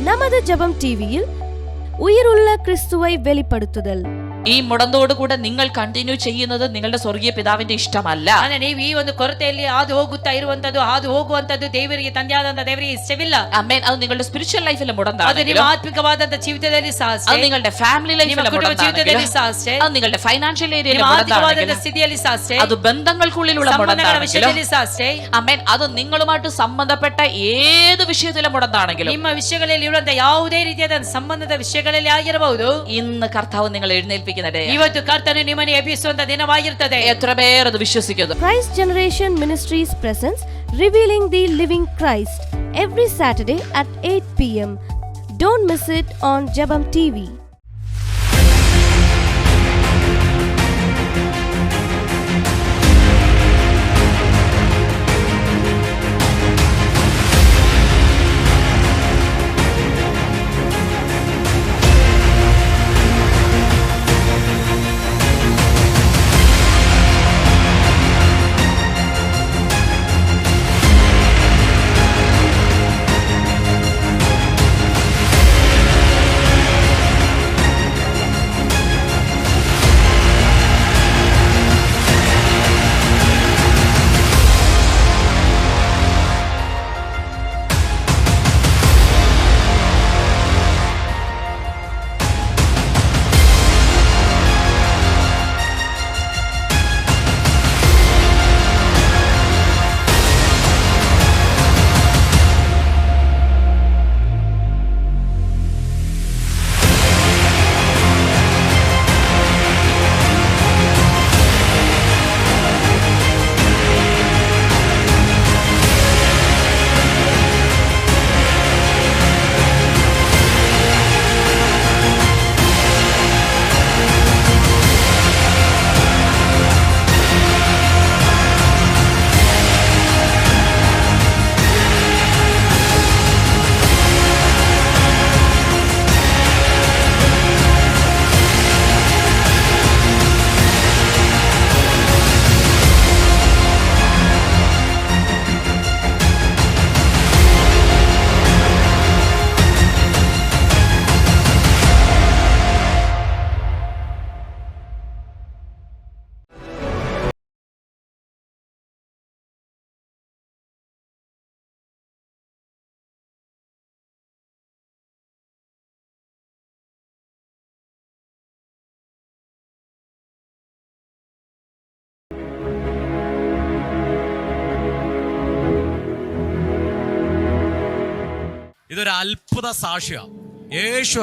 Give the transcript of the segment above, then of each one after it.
நமது ஜெபம் டிவியில் ഉயிருള്ള ക്രിസ്തുവൈ വെളിപ്പെടുത്തുതൽ. ഈ മുടന്തോട് കൂടെ നിങ്ങൾ കണ്ടിന്യൂ ചെയ്യുന്നത് നിങ്ങളുടെ സ്വർഗീയ പിതാവിന്റെ ഇഷ്ടമല്ല. ನೀವು ಈ ಒಂದು ಕೊರತೆಯಲ್ಲಿ ಹಾದು ಹೋಗುತ್ತಾ ಇರುವಂತದ್ದು, ಹಾದು ಹೋಗುವಂತದ್ದು ದೇವರಿಗೆ, ತಂದೆಯಾದಂತ ದೇವರಿಗೆ ಇಷ್ಟವಿಲ್ಲ. ആമേൻ. അത് നിങ്ങളുടെ സ്പിരിച്വൽ ലൈഫിലെ ಅದು മുടന്താണ്. ನಿಮ್ಮ ಆತ್ಮಿಕವಾದಂತ ಜೀವಿತದಲ್ಲಿ ಸಹ ಅಷ್ಟೇ. അത് നിങ്ങളുടെ ഫാമിലി ലൈഫിലെ ಜೀವಿತದಲ್ಲಿ ಸಹ ಅಷ್ಟೇ. അത് നിങ്ങളുടെ ഫൈനാൻഷ്യൽ ഏരിയയിലെ ನಿಮ್ಮ ಆರ್ಥಿಕವಾದಂತ മുടന്താണ്. ಸ್ಥಿತಿಯಲ್ಲಿ ಸಹ ಅಷ್ಟೇ. അത് ബന്ധങ്ങൾക്കുള്ളിലുള്ള ಸಂಬಂಧಗಳ മുടന്താണ്. ವಿಷಯದಲ್ಲಿ ಸಹ ಅಷ್ಟೇ. ആമേൻ. അത് നിങ്ങളുമായിട്ട് സംബന്ധപ്പെട്ട ഏത് വിഷയത്തിലെ മുടന്താണെങ്കിലും ನಿಮ್ಮ ವಿಷಯಗಳಲ್ಲಿ ಇರುವಂತ ಯಾವುದೇ ರೀತಿಯಾದ ಸಂಬಂಧದ ವಿಷಯಗಳಲ್ಲಿ ಆಗಿರಬಹುದು, ഇന്ന് കർത്താവ് നിങ്ങൾ എഴുന്നേൽപ്പിക്കുന്നത് ಇವತ್ತು ಕರ್ತನು ನಿಮ್ಮನ್ನು ಎಬ್ಬಿಸುವಂತ ದಿನವಾಗಿರುತ್ತದೆ. എത്ര പേർ അത് വിശ്വസിക്കുന്നു? Christ Generation Ministries presents Revealing the Living Christ every Saturday at 8 p.m. Don't miss it on Jebam TV. ഇതൊരു അത്ഭുത സാക്ഷിയാണ്. യേശു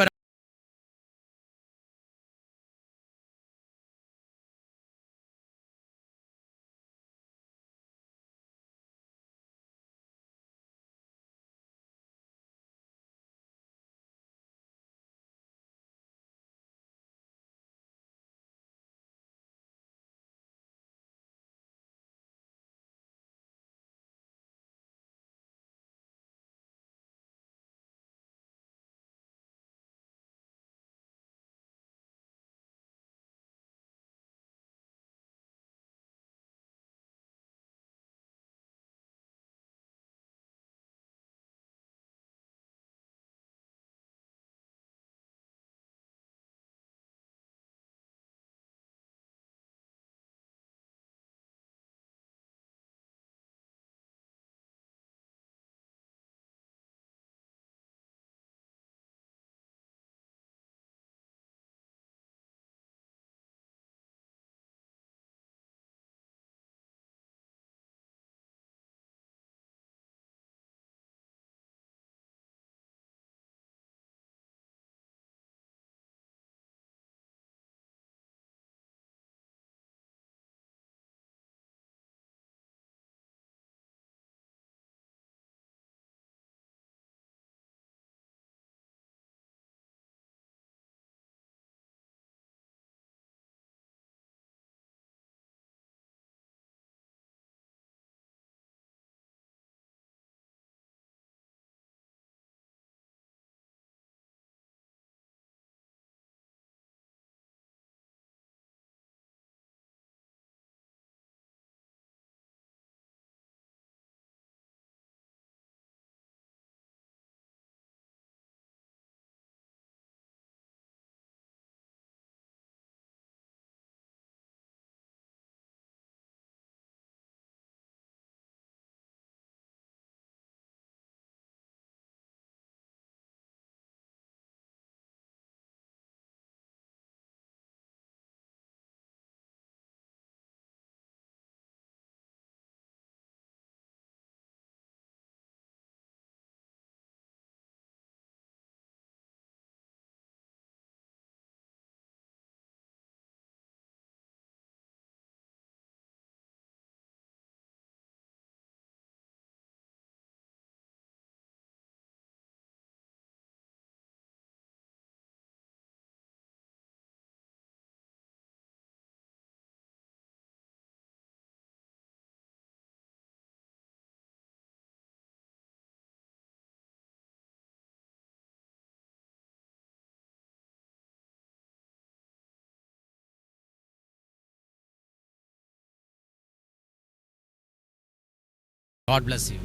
God bless you.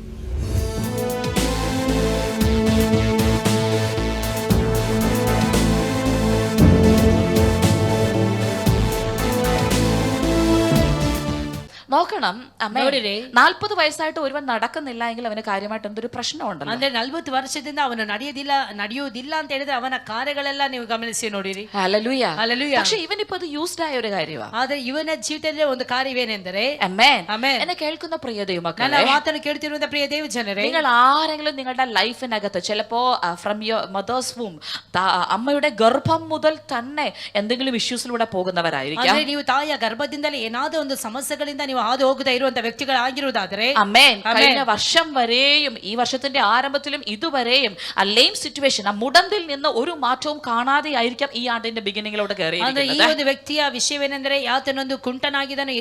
നോക്കണം അമ്മേ, ನೋಡಿರಿ. 40 വയസ്സായിട്ട് ഒരുവൻ നടക്കുന്നില്ല എങ്കിൽ അവന് കാര്യമായിട്ട് എന്തൊരു പ്രശ്നമുണ്ടല്ലോ. ಅಂದ್ರೆ 40 ವರ್ಷದಿಂದ ಅವನು ನಡೆಯುವುದಿಲ್ಲ ಅಂತ ಹೇಳಿದ್ರೆ ಅವನ ಕಾರ್ಯಗಳೆಲ್ಲ ನೀವು ಗಮನಿಸಿ ನೋಡಿರಿ. ഹല്ലേലൂയ. ഹല്ലേലൂയ. പക്ഷെ ഇവനിപ്പോ അത് യൂസ്ഡ് ആയ ഒരു കാര്യമാണ്. ಆದ್ರೆ ಇವನ ಜೀವಿತದಲ್ಲಿ ಒಂದು ಕಾರ್ಯವೇನೆಂದರೆ, ആമേൻ. ಆಮೆನ್. എന്നെ കേൾക്കുന്ന പ്രിയ ನನ್ನ ദൈവമക്കളെ, ಮಾತನ್ನು ಕೇಳ್ತಿರುವಂತ പ്രിയ ದೇವ ಜನರೇ, നിങ്ങൾ ആരെങ്കിലും നിങ്ങളുടെ ലൈഫിനകത്ത് ചിലപ്പോ ഫ്രം യുവർ മദേഴ്സ് വൂം, അമ്മയുടെ ഗർഭം മുതൽ തന്നെ എന്തെങ്കിലും ഇഷ്യൂസിലൂടെ പോകുന്നവരായിരിക്കാം. ಅಂದ್ರೆ ನೀವು ತಾಯಿಯ ಗರ್ಭದಿಂದಲೇ ಏನಾದರೂ ಒಂದು ಸಮಸ್ಯೆಗಳಿಂದ ನೀವು ಹಾದು ಹೋಗುತ್ತಾ ಇರುವಂತ ವ್ಯಕ್ತಿಗಳಾಗಿರುವುದಾದರೆ, അമേൻ, കഴിഞ്ഞ വർഷം വരെയും ഈ വർഷത്തിന്റെ ആരംഭത്തിലും ഇതുവരെയും ആ ലെയിം സിറ്റുവേഷൻ, ആ മുടന്തിൽ നിന്ന് ഒരു മാറ്റവും കാണാതെ ആയിരിക്കാം ഈ ആണ്ടിന്റെ ബിഗിനിങ്ങിലോട്ട് ಅಂದ್ರೆ ಈ കയറിയിരിക്കുന്നത്. ಒಂದು ವ್ಯಕ್ತಿಯ ವಿಷಯವೇನೆಂದರೆ, ಆತನೊಂದು ಕುಂಟನಾಗಿದ್ದಾನೆ,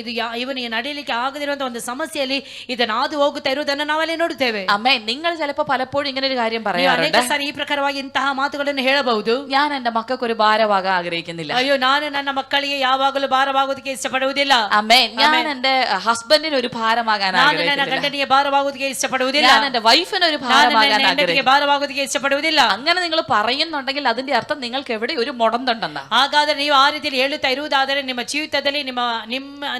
ಇವನು ನಡೆಯಲಿಕ್ಕೆ ಆಗದಿರುವಂತ ಒಂದು ಸಮಸ್ಯೆಯಲ್ಲಿ ಇದನ್ನು ಹಾದು ಹೋಗುತ್ತಾ ಇರುವುದನ್ನು ನಾವಲ್ಲಿ ನೋಡುತ್ತೇವೆ. അമേൻ. നിങ്ങൾ ചിലപ്പോ പലപ്പോഴും ഇങ്ങനെ ഒരു കാര്യം ನೀವು പറയാറുണ്ട്, ಅನೇಕ ಸಾರಿ ಈ ಪ್ರಕಾರವಾಗಿ ಇಂತಹ ಮಾತುಗಳನ್ನು ಹೇಳಬಹುದು. ഞാൻ എന്റെ മക്കൾക്ക് ഒരു ഭാരമാകാൻ ആഗ്രഹിക്കുന്നില്ല. ಅಯ್ಯೋ, ನಾನು ನನ್ನ ಮಕ್ಕಳಿಗೆ ಯಾವಾಗಲೂ ಭಾರವಾಗುವುದಕ್ಕೆ ಇಷ್ಟಪಡುವುದಿಲ್ಲ. അമേൻ. ഞാൻ എന്റെ ഹസ്ബൻഡിന് ഒരു ഭാരമാകാൻ ನಾನು ನನ್ನ ആഗ്രഹിക്കുന്നില്ല. ಗಂಡನಿಗೆ ಭಾರವಾಗುವುದಕ್ಕೆ ಇಷ್ಟಪಡುವುದಿಲ್ಲ. ഞാൻ എന്റെ വൈഫിന് ഒരു ನಾನು ഭാരമാകാൻ ನನ್ನ ಹೆಂಡತಿಗೆ ആഗ്രഹിക്കുന്നു. ಭಾರವಾಗುವುದಕ್ಕೆ ಇಷ್ಟಪಡುವುದಿಲ್ಲ. അങ്ങനെ നിങ്ങൾ പറയുന്നുണ്ടെങ്കിൽ അതിന്റെ അർത്ഥം നിങ്ങൾക്ക് എവിടെ ഒരു മുടന്തുണ്ടെന്നാ. ಹಾಗಾದ್ರೆ ನೀವು ಆ ರೀತಿಯಲ್ಲಿ ಹೇಳುತ್ತಾ ಇರುವುದಾದರೆ ನಿಮ್ಮ ಜೀವಿತದಲ್ಲಿ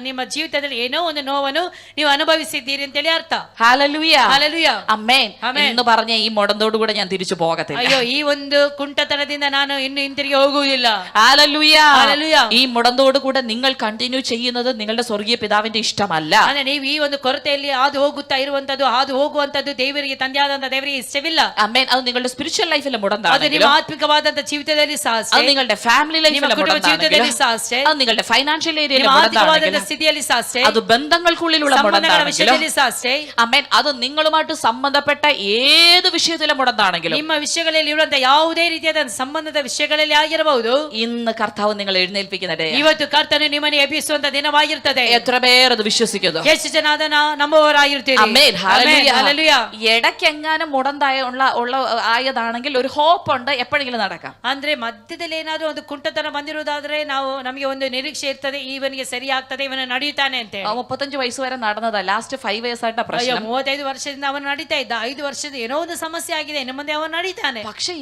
ನಿಮ್ಮ ಜೀವಿತದಲ್ಲಿ ಏನೋ ಒಂದು ನೋವನ್ನು ನೀವು ಅನುಭವಿಸಿದ್ದೀರಿ ಅಂತೇಳಿ ಅರ್ಥ. ഹല്ലേലൂയ. ಹಲ್ಲೆಲೂಯ. അമേൻ. ആമേൻ. എന്ന് പറഞ്ഞ ഈ മുടന്തോട് കൂടെ ഞാൻ തിരിച്ചു പോകത്തില്ല. ಅಯ್ಯೋ, ಈ ಒಂದು ಕುಂಟತನದಿಂದ ನಾನು ಇನ್ನು ಹಿಂತಿರುಗಿ ಹೋಗುವುದಿಲ್ಲ. ഹല്ലേലൂയ. ഹല്ലേലൂയ. ഈ മുടന്തോട് കൂടെ നിങ്ങൾ കണ്ടിന്യൂ ചെയ്യുന്നത് നിങ്ങളുടെ സ്വർഗീയ പിതാവിന്റെ ഇഷ്ടമല്ല. ಅಂದ್ರೆ ನೀವು ಈ ಒಂದು ಕೊರತೆಯಲ್ಲಿ ಹಾದು ಹೋಗುವಂತದ್ದು ದೇವರಿಗೆ ತಂದೆಯಾದಂತ ದೇವರಿಗೆ ಇಷ್ಟವಿಲ್ಲ. അമേൻ. അത് നിങ്ങളുടെ സ്പിരിച്വൽ ലൈഫിലെ ಅದು ನಿಮ್ಮ മുടന്താണെങ്കിലും, ಆತ್ಮಿಕವಾದಂತ ಜೀವಿತದಲ್ಲಿ ಸಹ അത് ಅಷ್ಟೇ, നിങ്ങളുടെ ഫാമിലി ನಿಮ್ಮ ലൈഫിലെ ಕುಟುಂಬ ಜೀವಿತದಲ್ಲಿ മുടന്താണെങ്കിലും, ಸಹ ಅಷ್ಟೇ, അത് നിങ്ങളുടെ ഫൈനാൻഷ്യൽ ഏരിയയിലെ ನಿಮ್ಮ ಆರ್ಥಿಕವಾದಂತ മുടന്താണെങ്കിലും, ಸ್ಥಿತಿಯಲ್ಲಿ ಸಹ ಅಷ್ಟೇ, അത് ബന്ധങ്ങൾക്കുള്ളിലുള്ള ಸಂಬಂಧಗಳ മുടന്താണെങ്കിലും, ವಿಷಯದಲ್ಲಿ ಸಹ ಅಷ್ಟೇ, അമേൻ, അത് നിങ്ങളുമായിട്ട് സംബന്ധപ്പെട്ട ഏത് വിഷയത്തിലെ മുടന്താണെങ്കിലും, ನಿಮ್ಮ ವಿಷಯಗಳಲ್ಲಿ ಇರುವಂತ ಯಾವುದೇ ರೀತಿಯಾದ ಸಂಬಂಧದ ವಿಷಯಗಳಲ್ಲಿ ಆಗಿರಬಹುದು, ഇന്ന് കർത്താവ് നിങ്ങൾ എഴുന്നേൽപ്പിക്കുന്നുണ്ട്. ಇವತ್ತು ಕರ್ತನು ನಿಮ್ಮನ್ನು ಎಬ್ಬಿಸುವಂತ ದಿನವಾಗಿರುತ್ತದೆ. എത്ര പേർ അത് വിശ്വസിക്കുന്നു? ಎಷ್ಟು ಜನ ಅದನ್ನ ನಂಬುವವರಾಗಿರ್ತೀರಿ? അമേൻ. ഹല്ലേലൂയ. ഹല്ലേലൂയ. ഇടയ്ക്കെങ്ങാനും ഉള്ളതാണെങ്കിൽ ഒരു ഹോപ്പ് ഉണ്ട്, എപ്പോഴെങ്കിലും നടക്കാം. ಅಂದ್ರೆ ಮಧ್ಯದಲ್ಲಿ ಏನಾದ್ರೂ ಒಂದು ಕುಂಟತನ ಬಂದಿರುವುದಾದ್ರೆ ನಮಗೆ ಒಂದು ನಿರೀಕ್ಷೆ ಇರ್ತದೆ, ಇವನಿಗೆ ಸರಿ ಆಗ್ತದೆ, ಇವನು ನಡೆಯುತ್ತಾನೆ ಅಂತ. 35 വയസ്സ് വരെ നടന്നതാ, ലാസ്റ്റ് 5 years ആയിട്ടാ ಅಯ್ಯೋ, പ്രശ്നം. 35 ವರ್ಷದಿಂದ ಅವನು ನಡೀತಾ ಇದ್ದ, 5 ವರ್ಷದ ಏನೋ ಒಂದು ಸಮಸ್ಯೆ ಆಗಿದೆ, ಇನ್ನು ಮುಂದೆ ಅವನು ನಡೀತಾನೆ. പക്ഷെ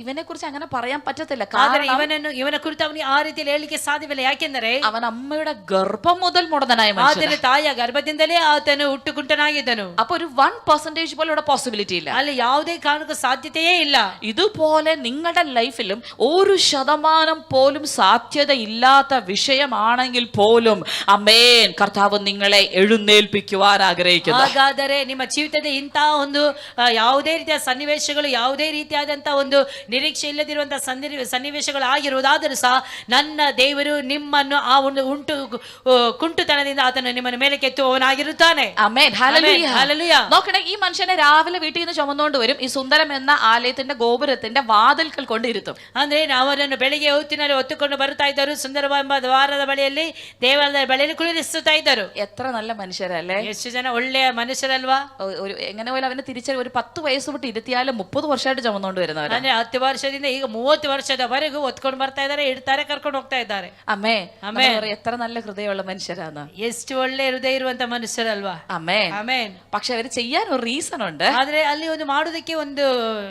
ഇവനെ കുറിച്ച് അങ്ങനെ പറയാൻ പറ്റത്തില്ല. ಆದ್ರೆ കാരണം ಇವನ ಕುರಿತು ಅವನಿಗೆ ಆ ರೀತಿಯಲ್ಲಿ ಹೇಳಲಿಕ್ಕೆ ಸಾಧ್ಯವಿಲ್ಲ. ಯಾಕೆಂದರೆ അവൻ അമ്മയുടെ ഗർഭം മുതൽ മുടന്തനായ മനുഷ്യനാ. ಆತನ ತಾಯಿಯ ಗರ್ಭದಿಂದಲೇ ಆತನು ಹುಟ್ಟು ಕುಂಟನಾಗಿದ್ದನು. അപ്പൊ ഒരു 1% പോലും ഇവിടെ പോസിബിലിറ്റി ഇല്ല. ಅಲ್ಲಿ ಯಾವುದೇ ಕಾರಣಕ್ಕೂ ಸಾಧ್ಯತೆಯೇ ಇಲ್ಲ. ഇതുപോലെ നിങ്ങളുടെ ലൈഫിലും 1% പോലും സാധ്യതയില്ലാത്ത വിഷയമാണെങ്കിൽ പോലും അമേൻ, കർത്താവ് നിങ്ങളെ എഴുന്നേൽപ്പിക്കുവാൻ ആഗ്രഹിക്കുന്നു. ಹಾಗಾದರೆ ನಿಮ್ಮ ಜೀವಿತದ ಇಂತಹ ಒಂದು ಯಾವುದೇ ರೀತಿಯ ಸನ್ನಿವೇಶಗಳು, ಯಾವುದೇ ರೀತಿಯಾದಂತ ಒಂದು ನಿರೀಕ್ಷೆ ಇಲ್ಲದಿರುವಂತಹ ಸನ್ನಿವೇಶಗಳು ಆಗಿರುವುದಾದರೂ ಸಹ ನನ್ನ ದೇವರು ನಿಮ್ಮನ್ನು ಆ ಒಂದು ಕುಂಟುತನದಿಂದ ಆತನು ನಿಮ್ಮನ್ನು ಮೇಲೆ ಕೆತ್ತುವವನಾಗಿರುತ್ತಾನೆ. അമേൻ. ഹല്ലേലൂയ. ഹല്ലേലൂയ. നോക്കണേ, ഈ മനുഷ്യനെ രാവിലെ വീട്ടിൽ നിന്ന് ചുമന്നുകൊണ്ട് വരും, ഈ സുന്ദരം എന്ന ആലയത്തിന്റെ ഗോപുരത്തിന്റെ വാതിൽക്കൽ കൊണ്ടിരുത്തും. ಅಂದ್ರೆ ಅವರನ್ನು ಬೆಳಿಗ್ಗೆ ಹೊತ್ತಿನಲ್ಲಿ ಹೊತ್ತುಕೊಂಡು ಬರುತ್ತಾ ಇದ್ದರು, ಸುಂದರವೆಂಬ ದ್ವಾರದ ಬಳಿಯಲ್ಲಿ, ದೇವಾಲಯದ ಬಳಿಯಲ್ಲಿ ಕುಳಿರಿಸುತ್ತಾ ಇದ್ದರು. എത്ര നല്ല മനുഷ്യരല്ലേ? ಎಷ್ಟು ಜನ ഒಳ್ಳೆಯ മനുഷ്യರಲ್ವಾ? ഒരു എങ്ങനെ പോലും അവനെ തിരിച്ചറി, ഒരു 10 വയസ്സ് തൊട്ട് 30 വർഷമായിട്ട് ചുമന്നുകൊണ്ട് വരുന്നവരാ. ಅಂದ್ರೆ 10 ವರ್ಷದಿಂದ ಈಗ 30 ವರ್ಷದವರೆಗೂ ಹೊತ್ಕೊಂಡು ಬರ್ತಾ ಇದ್ದಾರೆ, ಇಡ್ತಾರೆ, ಕರ್ಕೊಂಡು ಹೋಗ್ತಾ ಇದ್ದಾರೆ. അമ്മേ, അമേ. എത്ര നല്ല ഹൃദയമുള്ള മനുഷ്യരാണ്. ಎಷ್ಟು ಒಳ್ಳೆ ಹೃದಯ ಇರುವಂತ ಮನುಷ್ಯರಲ್ವಾ? അമ്മേ. ಆಮೆನ್. പക്ഷെ അവര് ചെയ്യാൻ ഒരു റീസൺ ഉണ്ട്. ಆದ್ರೆ ಅಲ್ಲಿ ಒಂದು ಮಾಡುವುದಕ್ಕೆ ಒಂದು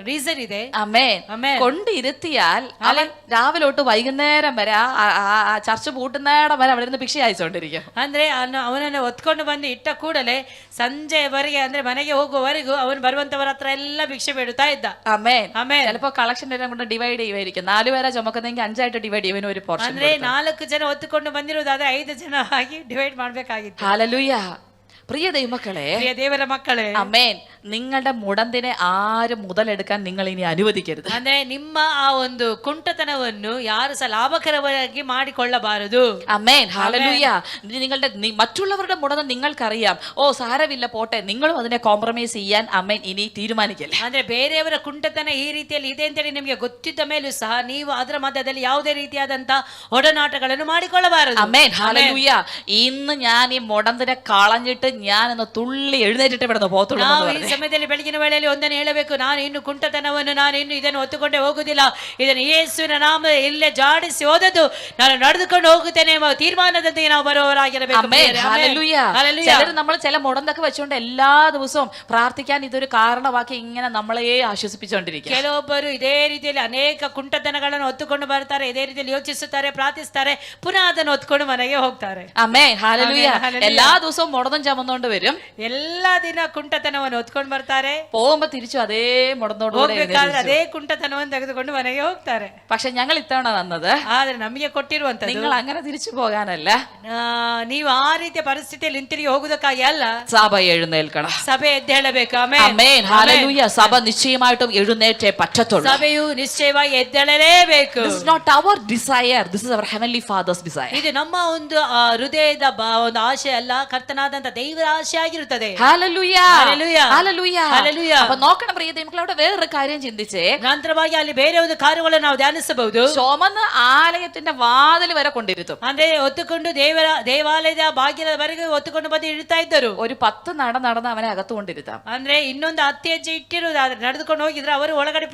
ರೀಸನ್ ಇದೆ. അമ്മേ. ആമേൻ. കൊണ്ടിരുത്തിയാൽ അവൻ രാവിലെ തൊട്ട് വൈകുന്നേരം വരെ ആ ചർച്ച് പൂട്ടുന്നേടം വരെ അവിടെ നിന്ന് ഭിക്ഷ അയച്ചുകൊണ്ടിരിക്കും. ಅಂದ್ರೆ ಅವನನ್ನು ಹೊತ್ಕೊಂಡು ಬಂದು ಇಟ್ಟ ಕೂಡಲೇ ಸಂಜೆವರೆಗೆ, ಅಂದ್ರೆ ಮನೆಗೆ ಹೋಗುವವರೆಗೂ ಅವನು ಬರುವಂತವರ ಹತ್ರ ಎಲ್ಲ ಭಿಕ್ಷೆ ಬೇಡುತ್ತಾ ಇದ್ದ. അമ്മേ. ಆಮೆನ್. ചിലപ്പോ കളക്ഷൻ എല്ലാം കൊണ്ട് ഡിവൈഡ് ചെയ്യുമായിരിക്കും. 4 പേരെ ചുമക്കുന്നെങ്കിൽ 5 ആയിട്ട് ഡിവൈഡ് ചെയ്യുന്ന ഒരു പോർഷൻ. ಅಂದ್ರೆ 4 ಜನ ಹೊತ್ತುಕೊಂಡು ಬಂದಿರುವುದಾದ್ರೆ 5 ಜನ ಆಗಿ ಡಿವೈಡ್ ಮಾಡ್ಬೇಕಾಗಿತ್ತು. ഹല്ലേലൂയ. പ്രിയ ദൈവമക്കളെ, ಪ್ರಿಯ ದೇವರ ಮಕ್ಕಳೇ, അമേൻ, നിങ്ങളുടെ മുടന്തിനെ ആരും മുതലെടുക്കാൻ നിങ്ങൾ ഇനി അനുവദിക്കരുത്. ಅಂದ್ರೆ ನಿಮ್ಮ ಆ ಒಂದು ಕುಂಟತನವನ್ನು ಯಾರು ಸಹ ಲಾಭಕರವಾಗಿ ಮಾಡಿಕೊಳ್ಳಬಾರದು. അമേൻ. ഹല്ലേലൂയ. നിങ്ങളുടെ മറ്റുള്ളവരുടെ മുടന്ത് നിങ്ങൾക്കറിയാം, ഓ സാരമില്ല പോട്ടെ, നിങ്ങളും അതിനെ കോംപ്രമൈസ് ചെയ്യാൻ അമേൻ ഇനി തീരുമാനിക്കില്ല. ಅಂದ್ರೆ ಬೇರೆಯವರ ಕುಂಟತನ ಈ ರೀತಿಯಲ್ಲಿ ಇದೆ ಅಂತೇಳಿ ನಿಮಗೆ ಗೊತ್ತಿದ್ದ ಮೇಲೂ ಸಹ ನೀವು ಅದರ ಮಧ್ಯದಲ್ಲಿ ಯಾವುದೇ ರೀತಿಯಾದಂತ ಒಡನಾಟಗಳನ್ನು ಮಾಡಿಕೊಳ್ಳಬಾರದು. അമേൻ. ഹല്ലേലൂയ. ഇന്ന് ഞാൻ ഈ മുടന്തിനെ കളഞ്ഞിട്ട് ഞാൻ ഒന്ന് തുള്ളി എഴുന്നേറ്റിട്ട് ഇവിടെ പോകത്തുള്ളൂ. ನಾವು ಈ ಸಮಯದಲ್ಲಿ ಬೆಳಗಿನ ವೇಳೆಯಲ್ಲಿ ಒಂದನ್ನು ಹೇಳಬೇಕು, ನಾನು ಇನ್ನು ಕುಂಟತನವನ್ನು ನಾನು ಇನ್ನು ಇದನ್ನು ಹೊತ್ತುಕೊಂಡೇ ಹೋಗುದಿಲ್ಲ, ಇದನ್ನು ಯೇಸುವಿನ ನಾಮ ಇಲ್ಲೇ ಜಾಡಿಸಿ ಹೋದದ್ದು ನಾನು ನಡೆದುಕೊಂಡು ಹೋಗುತ್ತೇನೆ ಎಂಬ ತೀರ್ಮಾನದಂತೆ ನಾವು ಬರುವವರಾಗಿರಬೇಕು. ചിലർ നമ്മൾ ചില മുടന്തൊക്കെ വെച്ചുകൊണ്ട് എല്ലാ ദിവസവും പ്രാർത്ഥിക്കാൻ ഇതൊരു കാരണമാക്കി ഇങ്ങനെ നമ്മളെ ആശ്വസിപ്പിച്ചുകൊണ്ടിരിക്കും. ಕೆಲವೊಬ್ಬರು ಇದೇ ರೀತಿಯಲ್ಲಿ ಅನೇಕ ಕುಂಟತನಗಳನ್ನು ಹೊತ್ತುಕೊಂಡು ಬರ್ತಾರೆ, ಇದೇ ರೀತಿಯಲ್ಲಿ ಯೋಚಿಸುತ್ತಾರೆ, ಪ್ರಾರ್ಥಿಸ್ತಾರೆ, ಪುನಃ ಅದನ್ನು ಹೊತ್ಕೊಂಡು ಮನೆಗೆ ಹೋಗ್ತಾರೆ. Amen hallelujah. എല്ലാ ദിവസവും മുടന്തും ചുമന്നുകൊണ്ട് വരും, ಎಲ್ಲಾ ದಿನ ಕುಂಟತನವನ್ನು ಹೊತ್ಕೊಂಡು ಬರ್ತಾರೆ, പോകുമ്പോ തിരിച്ചു അതേ മുടന്തോട് ಹೋಗ್ಬೇಕಾದ್ರೆ ಅದೇ ಕುಂಟತನವನ್ನು ತೆಗೆದುಕೊಂಡು ಮನೆಗೆ ಹೋಗ್ತಾರೆ. പക്ഷെ ഞങ്ങൾ ഇത്തവണ വന്നത് ಆದ್ರೆ ನಮಗೆ ಕೊಟ್ಟಿರುವಂತದ್ದು നിങ്ങൾ അങ്ങനെ തിരിച്ചു പോകാനല്ല, ನೀವು ಆ ರೀತಿಯ ಪರಿಸ್ಥಿತಿಯಲ್ಲಿ ಹಿಂತಿರುಗಿ ಹೋಗುವುದಕ್ಕಾಗಿ ಅಲ್ಲ, സഭ എഴുന്നേൽക്കണം. ಸಭೆ ಎದ್ದೇಳಬೇಕು. Amen hallelujah. സഭ നിശ്ചയമായിട്ടും എഴുന്നേറ്റേ പറ്റത്തുള്ളൂ. ಸಭೆಯು ನಿಶ್ಚಯವಾಗಿ ಎದ್ದೇಳಲೇಬೇಕು. This is not our desire, this is our heavenly father's desire. ಇದು ನಮ್ಮ ಒಂದು ಹೃದಯದ ಒಂದು ಆಶೆ ಅಲ್ಲ, ಕರ್ತನಾದಂತ ದೇವರ ಆಶೆ ಆಗಿರುತ್ತದೆ. Hallelujah hallelujah hallelujah hallelujah. അപ്പൊ നോക്കണം പ്രിയ ദൈവമക്കളെ, അവിടെ വേറൊരു കാര്യം ചിന്തിച്ചേ. ನಂತರವಾಗಿ ಅಲ್ಲಿ ಬೇರೆ ಒಂದು ಕಾರ್ಯಗಳನ್ನು ನಾವು ಧ್ಯಾನಿಸಬಹುದು. ചുമന്ന് ആലയത്തിന്റെ വാതിൽ വരെ കൊണ്ടിരുത്തും. ಅಂದ್ರೆ ಹೊತ್ತುಕೊಂಡು ದೇವಾಲಯದ ಬಾಗಿಲವರೆಗೆ ಹೊತ್ತುಕೊಂಡು ಬಂದು ಇಡ್ತಾ ಇದ್ದರು. ഒരു 10 നടന്ന് അവനെ ಅಗತ್ತು കൊണ്ടിരുത്താം. ಅಂದ್ರೆ ಇನ್ನೊಂದು 10 ಹೆಜ್ಜೆ ಇಟ್ಟಿರುವುದಾದ್ರೆ ನಡೆದುಕೊಂಡು ಹೋಗಿದ್ರೆ ಅವರು ಒಳಗಡೆ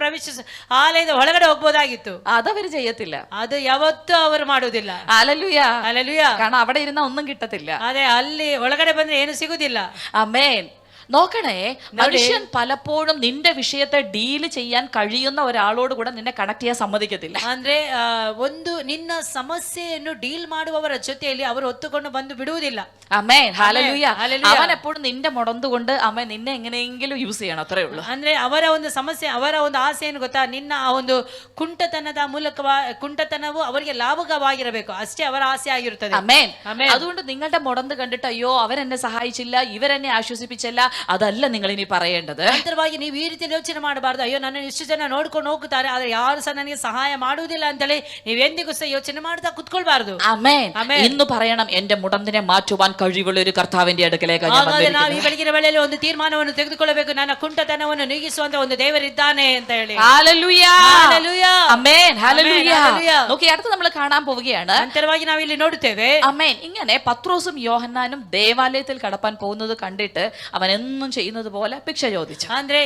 ಆಲಯದ ಒಳಗಡೆ ಹೋಗ್ಬೋದಾಗಿತ್ತು. അതവര് ചെയ്യത്തില്ല, ಅದು ಯಾವತ್ತೂ ಅವರು ಮಾಡುವುದಿಲ್ಲ. Hallelujah hallelujah. കാരണം അവിടെ ഇരുന്ന ഒന്നും കിട്ടത്തില്ല. ಅದೇ ಅಲ್ಲಿ ಒಳಗಡೆ ಬಂದ್ರೆ ಏನು ಸಿಗುದಿಲ್ಲ. ആമേൻ. നോക്കണേ, മനുഷ്യൻ പലപ്പോഴും നിന്റെ വിഷയത്തെ ഡീല് ചെയ്യാൻ കഴിയുന്ന ഒരാളോട് കൂടെ നിന്നെ കണക്ട് ചെയ്യാൻ സമ്മതിക്കത്തില്ല. ಅಂದ್ರೆ ಒಂದು ನಿನ್ನ ಸಮಸ್ಯೆಯನ್ನು ಡೀಲ್ ಮಾಡುವವರ ಜೊತೆಯಲ್ಲಿ ಅವರು ಹೊತ್ತುಕೊಂಡು ಬಂದು ಬಿಡುವುದಿಲ್ಲ. Amen hallelujah. ഹല്ലേലൂയ. അവൻ എപ്പോഴും നിന്റെ മുടന്തുകൊണ്ട് അവൻ നിന്നെ എങ്ങനെയെങ്കിലും യൂസ് ചെയ്യണം, അത്രേ ഉള്ളൂ. ಅಂದ್ರೆ ಅವರ ಒಂದು ಸಮಸ್ಯೆ, ಅವರ ಒಂದು ಆಸೆ ಏನು ಗೊತ್ತಾ, ನಿನ್ನ ಆ ಒಂದು ಕುಂಟತನದ ಮೂಲಕ ಕುಂಟತನವು ಅವರಿಗೆ ಲಾಭಕವಾಗಿರಬೇಕು, ಅಷ್ಟೇ ಅವರ ಆಸೆ ಆಗಿರುತ್ತದೆ. ആമേൻ. ആമേൻ. അതുകൊണ്ട് നിങ്ങളുടെ മുടന്ത് കണ്ടിട്ട് അയ്യോ അവരെന്നെ സഹായിച്ചില്ല, ഇവരെന്നെ ആശ്വസിപ്പിച്ചില്ല, അതല്ല നിങ്ങൾ ഇനി പറയേണ്ടത്. ನಂತರವಾಗಿ ನೀವು ಈ ರೀತಿ ಯೋಚನೆ ಮಾಡಬಾರ್ದು, ಅಯ್ಯೋ ನನ್ನ ಇಷ್ಟು ಜನ ನೋಡ್ಕೊಂಡು ಹೋಗುತ್ತಾರೆ ಆದ್ರೆ ಯಾರು ಸಹ ನನಗೆ ಸಹಾಯ ಮಾಡುವುದಿಲ್ಲ ಅಂತೇಳಿ ನೀವು ಎಂದಿಗೂ ಸಹ ಯೋಚನೆ ಮಾಡ್ತಾ ಕುತ್ಕೊಳ್ಬಾರ್ದು. ആമേൻ. ആമേൻ. ഇന്ന് പറയണം, എന്റെ മുടന്തിനെ മാറ്റുവാൻ കഴിവുള്ള ഒരു കർത്താവിന്റെ അടുക്കലേക്ക് ഞാൻ ಹಾಗಾದ್ರೆ ನಾವು ಈ വന്നിരിക്കുന്നു. ಬೆಳಗಿನ ವೇಳೆಯಲ್ಲಿ ಒಂದು ತೀರ್ಮಾನವನ್ನು ತೆಗೆದುಕೊಳ್ಳಬೇಕು, ನನ್ನ ಕುಂಟತನವನ್ನು ನೀಗಿಸುವಂತ ಒಂದು ದೇವರಿದ್ದಾನೆ ಅಂತ ಹೇಳಿ. ഹല്ലേലൂയ. ഹല്ലേലൂയ. ആമേൻ. ഹല്ലേലൂയ. ഹല്ലേലൂയ. നോക്കി, അടുത്ത് നമ്മൾ കാണാൻ പോവുകയാണ്. ನಂತರವಾಗಿ ನಾವು ಇಲ್ಲಿ ನೋಡುತ್ತೇವೆ, ആമേൻ. ഇങ്ങനെ പത്രോസും യോഹന്നാനും ദേവാലയത്തിൽ കടപ്പാൻ പോകുന്നത് കണ്ടിട്ട് അവൻ എന്നും ചെയ്യുന്നത് പോലെ ഭിക്ഷ ചോദിച്ചു. ಅಂದ್ರೆ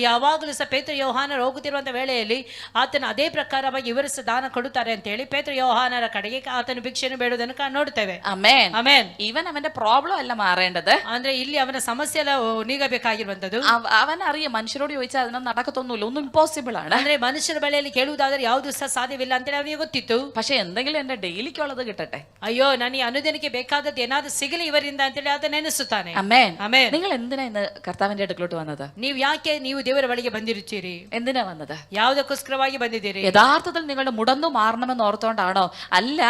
ಯಾವಾಗಲೂ ಸಹ ಪೇತ್ರ ಯೋಹಾನರು ಹೋಗುತ್ತಿರುವಂತ ವೇಳೆಯಲ್ಲಿ ಆತನ ಅದೇ ಪ್ರಕಾರವಾಗಿ ಇವರು ಸಹ ದಾನ ಕೊಡುತ್ತಾರೆ ಅಂತ ಹೇಳಿ ಪೇತ್ರ ಯೋಹಾನರ ಕಡೆಗೆ ಆತನು ಭಿಕ್ಷೆಯನ್ನು ಬೇಡುವುದನ್ನು ನೋಡುತ್ತೇವೆ. ആമേൻ. ಆಮೆನ್. ഇവൻ അവന്റെ പ്രോബ്ലം അല്ല മാറേണ്ടത്, ಅಂದ್ರೆ ಇಲ್ಲಿ ಅವನ ಸಮಸ್ಯೆ ಎಲ್ಲ ನೀಗಬೇಕಾಗಿರುವಂತದ್ದು. അവൻ അറിയാം മനുഷ്യരോട് ചോദിച്ചാൽ അതിനൊന്നും നടക്കത്തൊന്നുമില്ല, ഒന്നും ഇമ്പോസിബിൾ ആണ്. ಅಂದ್ರೆ ಮನುಷ್ಯರ ಬಳಿಯಲ್ಲಿ ಕೇಳುವುದಾದರೆ ಯಾವುದು ಸಹ ಸಾಧ್ಯವಿಲ್ಲ ಅಂತೇಳಿ ಅವನಿಗೆ ಗೊತ್ತಿತ್ತು. പക്ഷെ എന്തെങ്കിലും എന്റെ ഡെയിലിക്കുള്ളത് കിട്ടട്ടെ, ಅಯ್ಯೋ ನನಗೆ ಅನುದಿನಕ್ಕೆ ಬೇಕಾದದ್ದು ಏನಾದ್ರೂ ಸಿಗಲಿ ಇವರಿಂದ ಅಂತೇಳಿ ಆತ ನೆನೆಸುತ್ತಾನೆ. ആമേൻ. ಆಮೆನ್. നിങ്ങൾ എന്തിനാ ഇന്ന് കർത്താവിന്റെ അടുക്കലോട്ട് വന്നത്? ನೀವು ಯಾಕೆ ನೀವು ದೇವರ ಬಳಿಗೆ ಬಂದಿರುತ್ತೀರಿ? എന്തിനാ വന്നത്? ಯಾವುದಕ್ಕೋಸ್ಕರವಾಗಿ ಬಂದಿದ್ದೀರಿ? യഥാർത്ഥത്തിൽ നിങ്ങളുടെ മുടന്നു മാറണമെന്ന് ഓർത്തോണ്ടാണോ? അല്ല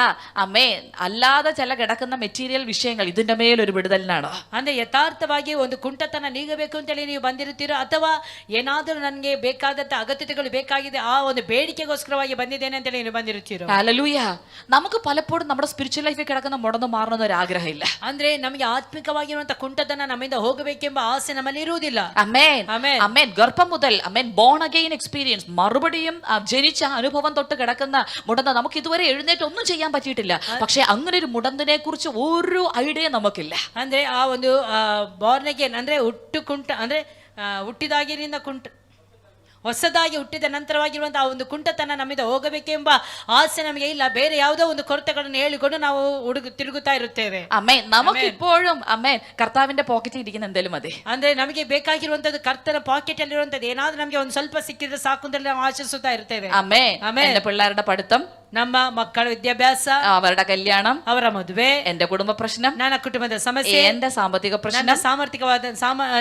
അമ്മേൻ. അല്ലാതെ ചില കിടക്കുന്ന മെറ്റീരിയൽ വിഷയങ്ങൾ ഇതിന്റെ മേലൊരു വിടുതലിനാണോ? ಅಂದ್ರೆ ಯಥಾರ್ಥವಾಗಿ ಒಂದು ಕುಂಟತನ ನೀಗಬೇಕು ಅಂತೇಳಿ ನೀವು ಬಂದಿರುತ್ತೀರೋ, ಅಥವಾ ಏನಾದರೂ ನನಗೆ ಬೇಕಾದಂತ ಅಗತ್ಯತೆಗಳು ಬೇಕಾಗಿದೆ ಆ ಒಂದು ಬೇಡಿಕೆಗೋಸ್ಕರವಾಗಿ ಬಂದಿದ್ದೇನೆ ಅಂತೇಳಿ ನೀವು ಬಂದಿರುತ್ತೀರೋ? ഹല്ലേലൂയ. നമുക്ക് പലപ്പോഴും നമ്മുടെ സ്പിരിച്വൽ ലൈഫിൽ കിടക്കുന്ന മുടന്നു മാറണമെന്ന് ഒരു ആഗ്രഹമില്ല. ಅಂದ್ರೆ ನಮಗೆ ಆತ್ಮಿಕವಾಗಿರುವಂತ ಕುಂಟತನ ನಮ್ಮಿಂದ ಹೋಗಬೇಕೆಂಬ ಆಸೆ ನಮ್ಮಲ್ಲಿ ಇರುವುದಿಲ್ಲ. അമേൻ. ആമേൻ. അമേൻ. ഗർഭം മുതൽ അമേൻ ബോൺ അഗെയിൻ എക്സ്പീരിയൻസ്, മറുപടിയും ജനിച്ച അനുഭവം തൊട്ട് കിടക്കുന്ന മുടന്ത നമുക്ക് ഇതുവരെ എഴുന്നേറ്റ് ഒന്നും ചെയ്യാൻ പറ്റിയിട്ടില്ല. പക്ഷെ അങ്ങനെ ഒരു മുടന്തിനെ കുറിച്ച് ഒരു ഐഡിയ നമുക്കില്ല. ಅಂದ್ರೆ ಆ ಒಂದು ಬಾರ್ನ್ ಅಗೇನ್ ಅಂದ್ರೆ ಹುಟ್ಟಿದಾಗಿನಿಂದ ಹೊಸದಾಗಿ ಹುಟ್ಟಿದ ನಂತರವಾಗಿರುವಂತಹ ಆ ಒಂದು ಕುಂಟತನ ನಮ್ಮಿಂದ ಹೋಗಬೇಕೆಂಬ ಆಸೆ ನಮಗೆ ಇಲ್ಲ. ಬೇರೆ ಯಾವುದೋ ಒಂದು ಕೊರತೆಗಳನ್ನು ಹೇಳಿಕೊಂಡು ನಾವು ತಿರುಗುತ್ತಾ ಇರುತ್ತೇವೆ. അമേൻ. നമുക്ക് ഇപ്പോഴും അമേൻ കർത്താവിന്റെ പോക്കറ്റിൽ ഇരിക്കുന്ന എന്തെങ്കിലും മതി. ಅಂದ್ರೆ ನಮಗೆ ಬೇಕಾಗಿರುವಂತದ್ದು ಕರ್ತನ ಪಾಕೆಟ್ ಅಲ್ಲಿರುವಂತದ್ದು ಏನಾದ್ರೂ ನಮಗೆ ಒಂದು ಸ್ವಲ್ಪ ಸಿಕ್ಕಿದ್ರೆ ಸಾಕು ಅಂತ ನಾವು ಆಶಿಸುತ್ತಾ ಇರ್ತೇವೆ. അമേൻ. ആമേൻ. എന്റെ പിള്ളേരുടെ പഠിത്തം, ನಮ್ಮ ಮಕ್ಕಳ ವಿದ್ಯಾಭ್ಯಾಸ, അവരുടെ കല്യാണം, ಅವರ ಮದುವೆ, എന്റെ കുടുംബ പ്രശ്നം, ನನ್ನ ಕುಟುಂಬದ ಸಮಸ್ಯೆ, എന്റെ സാമ്പത്തിക ನನ್ನ പ്രശ്നം, ಸಾಮರ್ಥಿಕವಾದ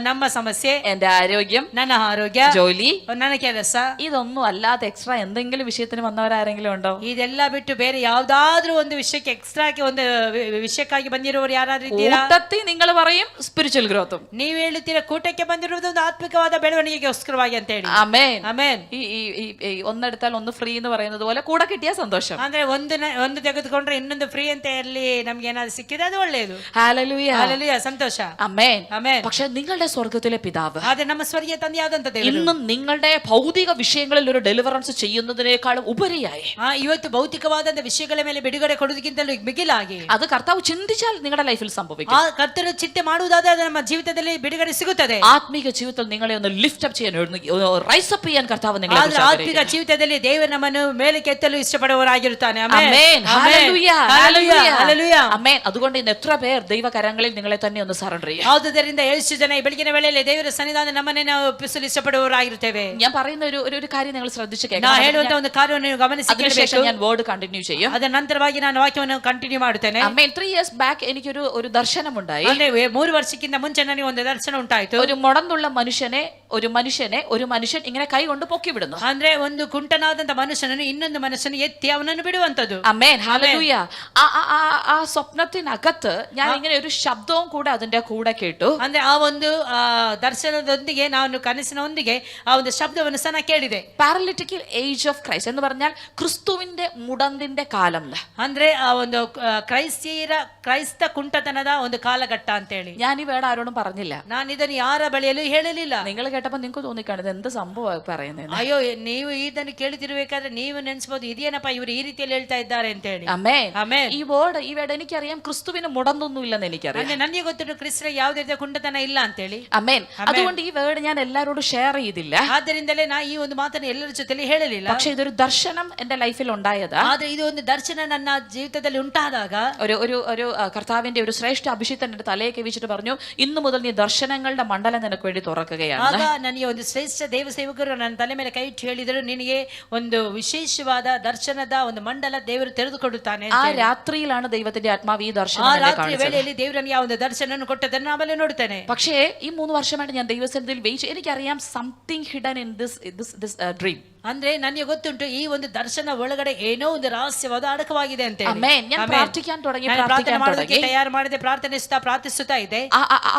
ನಮ್ಮ ಸಮಸ್ಯೆ, എന്റെ ആരോഗ്യം, ನನ್ನ ಆರೋಗ್ಯ, ജോലി, ನನ್ನ ಕೆಲಸ, ഇതൊന്നും അല്ലാതെ എക്സ്ട്രാ എന്തെങ്കിലും വിഷയത്തിന് വന്നവരാരെങ്കിലും ഉണ്ടോ? ಇದೆಲ್ಲ ಬಿಟ್ಟು ಬೇರೆ ಯಾವ್ದಾದ್ರೂ ಒಂದು ವಿಷಯಕ್ಕೆ ಎಕ್ಸ್ಟ್ರಾಗಿ ಒಂದು ವಿಷಯಕ್ಕಾಗಿ ಬಂದಿರುವವರು ಯಾರಾದ್ರೂ ಇದ್ದೀರಾ? കൂട്ടത്തിൽ നിങ്ങൾ പറയും സ്പിരിച്വൽ ഗ്രോത്തും. ನೀವು ಹೇಳುತ್ತೀರಾ ಕೂಟಕ್ಕೆ ಬಂದಿರುವುದು ಒಂದು ಆತ್ಮಿಕವಾದ ಬೆಳವಣಿಗೆಗೋಸ್ಕರವಾಗಿ ಅಂತ ಹೇಳಿ. ആമേൻ. ಆಮೆನ್. ഈ ഒന്നെടുത്താൽ ഒന്ന് ഫ്രീ എന്ന് പറയുന്നത് പോലെ കൂടെ കിട്ടിയാൽ സന്തോഷം. സന്തോഷം. ಅಂದ್ರೆ ಒಂದು ತೆಗೆದುಕೊಂಡ್ರೆ ಇನ್ನೊಂದು ಫ್ರೀ ಅಂತ ಅಲ್ಲಿ ನಮ್ಗೆ ಏನಾದ್ರು ಸಿಕ್ಕಿದೆ ಅದು ಒಳ್ಳೆಯದು. ഹല്ലേലൂയ. Hallelujah, ಸಂತೋಷ. ആമേൻ. Amen. പക്ഷെ നിങ്ങളുടെ സ്വർഗ്ഗത്തിലെ പിതാവ് ಆದ್ರೆ ನಮ್ಮ ಸ್ವರ್ಗೀಯ ತಂದೆಯಾದಂತ ದೇವರು ഇന്നും നിങ്ങളുടെ ഭൗതിക വിഷയങ്ങളിൽ ഒരു ഡെലിവറൻസ് ചെയ്യുന്നതിനേക്കാളും ഉപരിയായി ಇವತ್ತು ಭೌತಿಕವಾದಂತ ವಿಷಯಗಳ ಮೇಲೆ ಬಿಡುಗಡೆ ಕೊಡುವುದಕ್ಕಿಂತಲೂ ಮಿಗಿಲಾಗಿ അത് കർത്താവ് ചിന്തിച്ചാൽ നിങ്ങളുടെ ലൈഫിൽ സംഭവിക്കും. ಆ ಕರ್ತನು ಚಿಂತೆ ಮಾಡುವುದಾದ್ರೆ ಅದು ನಮ್ಮ ಜೀವಿತದಲ್ಲಿ ಬಿಡುಗಡೆ ಸಿಗುತ್ತದೆ. ആത്മീക ജീവിതത്തിൽ നിങ്ങളെ ഒന്ന് ലിഫ്റ്റ് അപ്പ് ചെയ്യാൻ റൈസ് അപ്പ് ചെയ്യാൻ കർത്താവ് നിങ്ങളെ ಆದ್ರೆ ಆತ್ಮಿಕ ಜೀವಿತದಲ್ಲಿ ದೇವರು ನಮ್ಮನ್ನು ಮೇಲಕ್ಕೆ ಎತ್ತಲು ಇಷ್ಟಪಡುವವರಾಗಿರುತ್ತಾನೆ. ആമേൻ. ഹല്ലേലൂയ. ഹല്ലേലൂയ. ಹಲ್ಲೆಲೂಯ. ആമേൻ. അതുകൊണ്ട് ഇന്ന് എത്ര പേർ ദൈവകരങ്ങളിൽ നിങ്ങളെ തന്നെ ഒന്ന് സറണ്ടർ ചെയ്യാം. ಆದುದರಿಂದ ಎಷ್ಟು ಜನ ಈ ಬೆಳಗಿನ ವೇಳೆಯಲ್ಲಿ ದೇವರ ಸನ್ನಿಧಾನ ನಮ್ಮನ್ನೇ ನಾವು ಒಪ್ಪಿಸಲು ಇಷ್ಟಪಡುವವರಾಗಿರುತ್ತೇವೆ. ഞാൻ പറയുന്ന ഒരു കാര്യം നിങ്ങൾ ശ്രദ്ധിച്ചു ನಾ കേൾക്കണം. ಹೇಳುವಂತ ಒಂದು ಕಾರ್ಯವನ್ನು ನೀವು ಗಮನಿಸಿ അതിനുശേഷം ಕೇಳಬೇಕು. ഞാൻ വേർഡ് കണ്ടിന്യൂ ചെയ്യും. ಅದರ ನಂತರವಾಗಿ ನಾನು ವಾಕ್ಯವನ್ನು ಕಂಟಿನ್ಯೂ ಮಾಡುತ್ತೇನೆ. ആമേൻ. 3 years ബാക്ക് എനിക്കൊരു ദർശനമുണ്ടായി. ಅಂದ್ರೆ 3 ವರ್ಷಕ್ಕಿಂತ ಮುಂಚೆ ನನಗೆ ಒಂದು ದರ್ಶನ ಉಂಟಾಯಿತು. ഒരു മുടന്നുള്ള ഒരു മനുഷ്യൻ ഇങ്ങനെ കൈ കൊണ്ട് പൊക്കി വിടുന്നു. ಅಂದ್ರೆ ಒಂದು ಕುಂಟನಾದಂತ ಮನುಷ್ಯನನ್ನು ಇನ್ನೊಂದು ಮನುಷ್ಯನು ಎತ್ತಿ ಅವನನ್ನು ಬಿಡುವಂತದ್ದು. ആമേൻ. ഹല്ലേലൂയ. ആ സ്വപ്നത്തിനകത്ത് ഞാൻ ഇങ്ങനെ ഒരു ശബ്ദവും കൂടെ അതിന്റെ കൂടെ കേട്ടു. ಅಂದ್ರೆ ಆ ಒಂದು ದರ್ಶನದೊಂದಿಗೆ ನಾನು ಕನಸಿನೊಂದಿಗೆ ಆ ಒಂದು ಶಬ್ದವನ್ನು ಸಹ ನಾನು ಕೇಳಿದೆ. പാരലിറ്റിക്കൽ ഏജ് ഓഫ് ക്രൈസ്റ്റ് എന്ന് പറഞ്ഞാൽ ക്രിസ്തുവിന്റെ മുടന്തിന്റെ കാലം. ಅಂದ್ರೆ ಆ ಒಂದು ಕ್ರೈಸ್ತ ಕುಂಟತನದ ಒಂದು ಕಾಲಘಟ್ಟ ಅಂತ ಹೇಳಿ ഞാൻ ഈ വേർഡ് ആരോടും പറഞ്ഞില്ല. ನಾನು ಇದನ್ನು ಯಾರ ಬಳಿಯಲ್ಲೂ ಹೇಳಲಿಲ್ಲ. നിങ്ങൾ കേട്ടപ്പോ നിങ്ങൾക്ക് തോന്നിക്കാണത് എന്ത് സംഭവം പറയുന്നത്. ಅಯ್ಯೋ, ನೀವು ಇದನ್ನು ಕೇಳುತ್ತಿರಬೇಕಾದ್ರೆ ನೀವು ನೆನೆಸಬಹುದು ಇದೇನಪ್ಪ ಇವರು ಈ ರೀತಿಯಲ್ಲಿ ಹೇಳ್ತಾ ಇದ್ದಾರೆ ಅಂತ ಹೇಳಿ. ആമേൻ. ಆಮೆನ್. ഈ വേർഡ് എനിക്കറിയാം ക്രിസ്തുവിന് മുടന്തൊന്നും ഇല്ലെന്ന് എനിക്കറിയാം. ಅಂದ್ರೆ ನನಗೆ ಗೊತ್ತಿರೋ ಕ್ರಿಸ್ತನ ಯಾವುದೇ ರೀತಿಯ ಕುಂಟತನ ಇಲ್ಲ ಅಂತ ಹೇಳಿ. ആമേൻ. അതുകൊണ്ട് ഈ വേർഡ് ഞാൻ എല്ലാവരോടും ഷെയർ ചെയ്തില്ല. ಆದ್ದರಿಂದಲೇ ನಾ ಈ ಒಂದು ಮಾತನ್ನು ಎಲ್ಲರ ಜೊತೆಲಿ ಹೇಳಲಿಲ್ಲ. പക്ഷെ ഇതൊരു ദർശനം എന്റെ ലൈഫിൽ ഉണ്ടായത്. ಆದ್ರೆ ಇದು ಒಂದು ದರ್ಶನ ನನ್ನ ಜೀವಿತದಲ್ಲಿ ಉಂಟಾದಾಗ ഒരു കർത്താവിന്റെ ഒരു ശ്രേഷ്ഠ അഭിഷിക്തൻ എന്റെ തലയൊക്കെ വെച്ചിട്ട് പറഞ്ഞു, ഇന്നു മുതൽ നീ ദർശനങ്ങളുടെ മണ്ഡലം നിനക്ക് വേണ്ടി തുറക്കുകയാണ്. ಆಗ ನನಗೆ ಒಂದು ಶ್ರೇಷ್ಠ ದೇವ ಸೇವಕರು ನನ್ನ ತಲೆ ಮೇಲೆ ಕೈ ಇಟ್ಟು ಹೇಳಿದರು, ನಿನಗೆ ಒಂದು ವಿಶೇಷವಾದ ದರ್ಶನದ ಒಂದು ಮಂಡಲ ದೇವರು ತೆರೆದುಕೊಡುತ್ತಾನೆ. ആ രാത്രിയിലാണ് ദൈവത്തിന്റെ ആത്മാവ് ഈ ಆ ദർശനം ರಾತ್ರಿ ವೇಳೆಯಲ್ಲಿ ದೇವರು ನನಗೆ ಆ ಒಂದು ದರ್ಶನ ಕೊಟ್ಟದನ್ನು ಆಮೇಲೆ ನೋಡ್ತೇನೆ. പക്ഷേ ഈ 3 വർഷമായിട്ട് ഞാൻ ദൈവസന്നിധിയിൽ വെയിറ്റ്, എനിക്കറിയാം something hidden in this dream. ಅಂದ್ರೆ ನನಗೆ ಗೊತ್ತುಂಟು ಈ ಒಂದು ದರ್ಶನ ಒಳಗಡೆ ಏನೋ ಒಂದು ರಹಸ್ಯವಾದ ಅಡಕವಾಗಿದೆ ಅಂತ. ആമേൻ. ഞാൻ പ്രാർത്ഥിക്കാൻ തുടങ്ങി. ತಯಾರು ಮಾಡಿದೆ, ಪ್ರಾರ್ಥಿಸುತ್ತಾ ಇದೆ.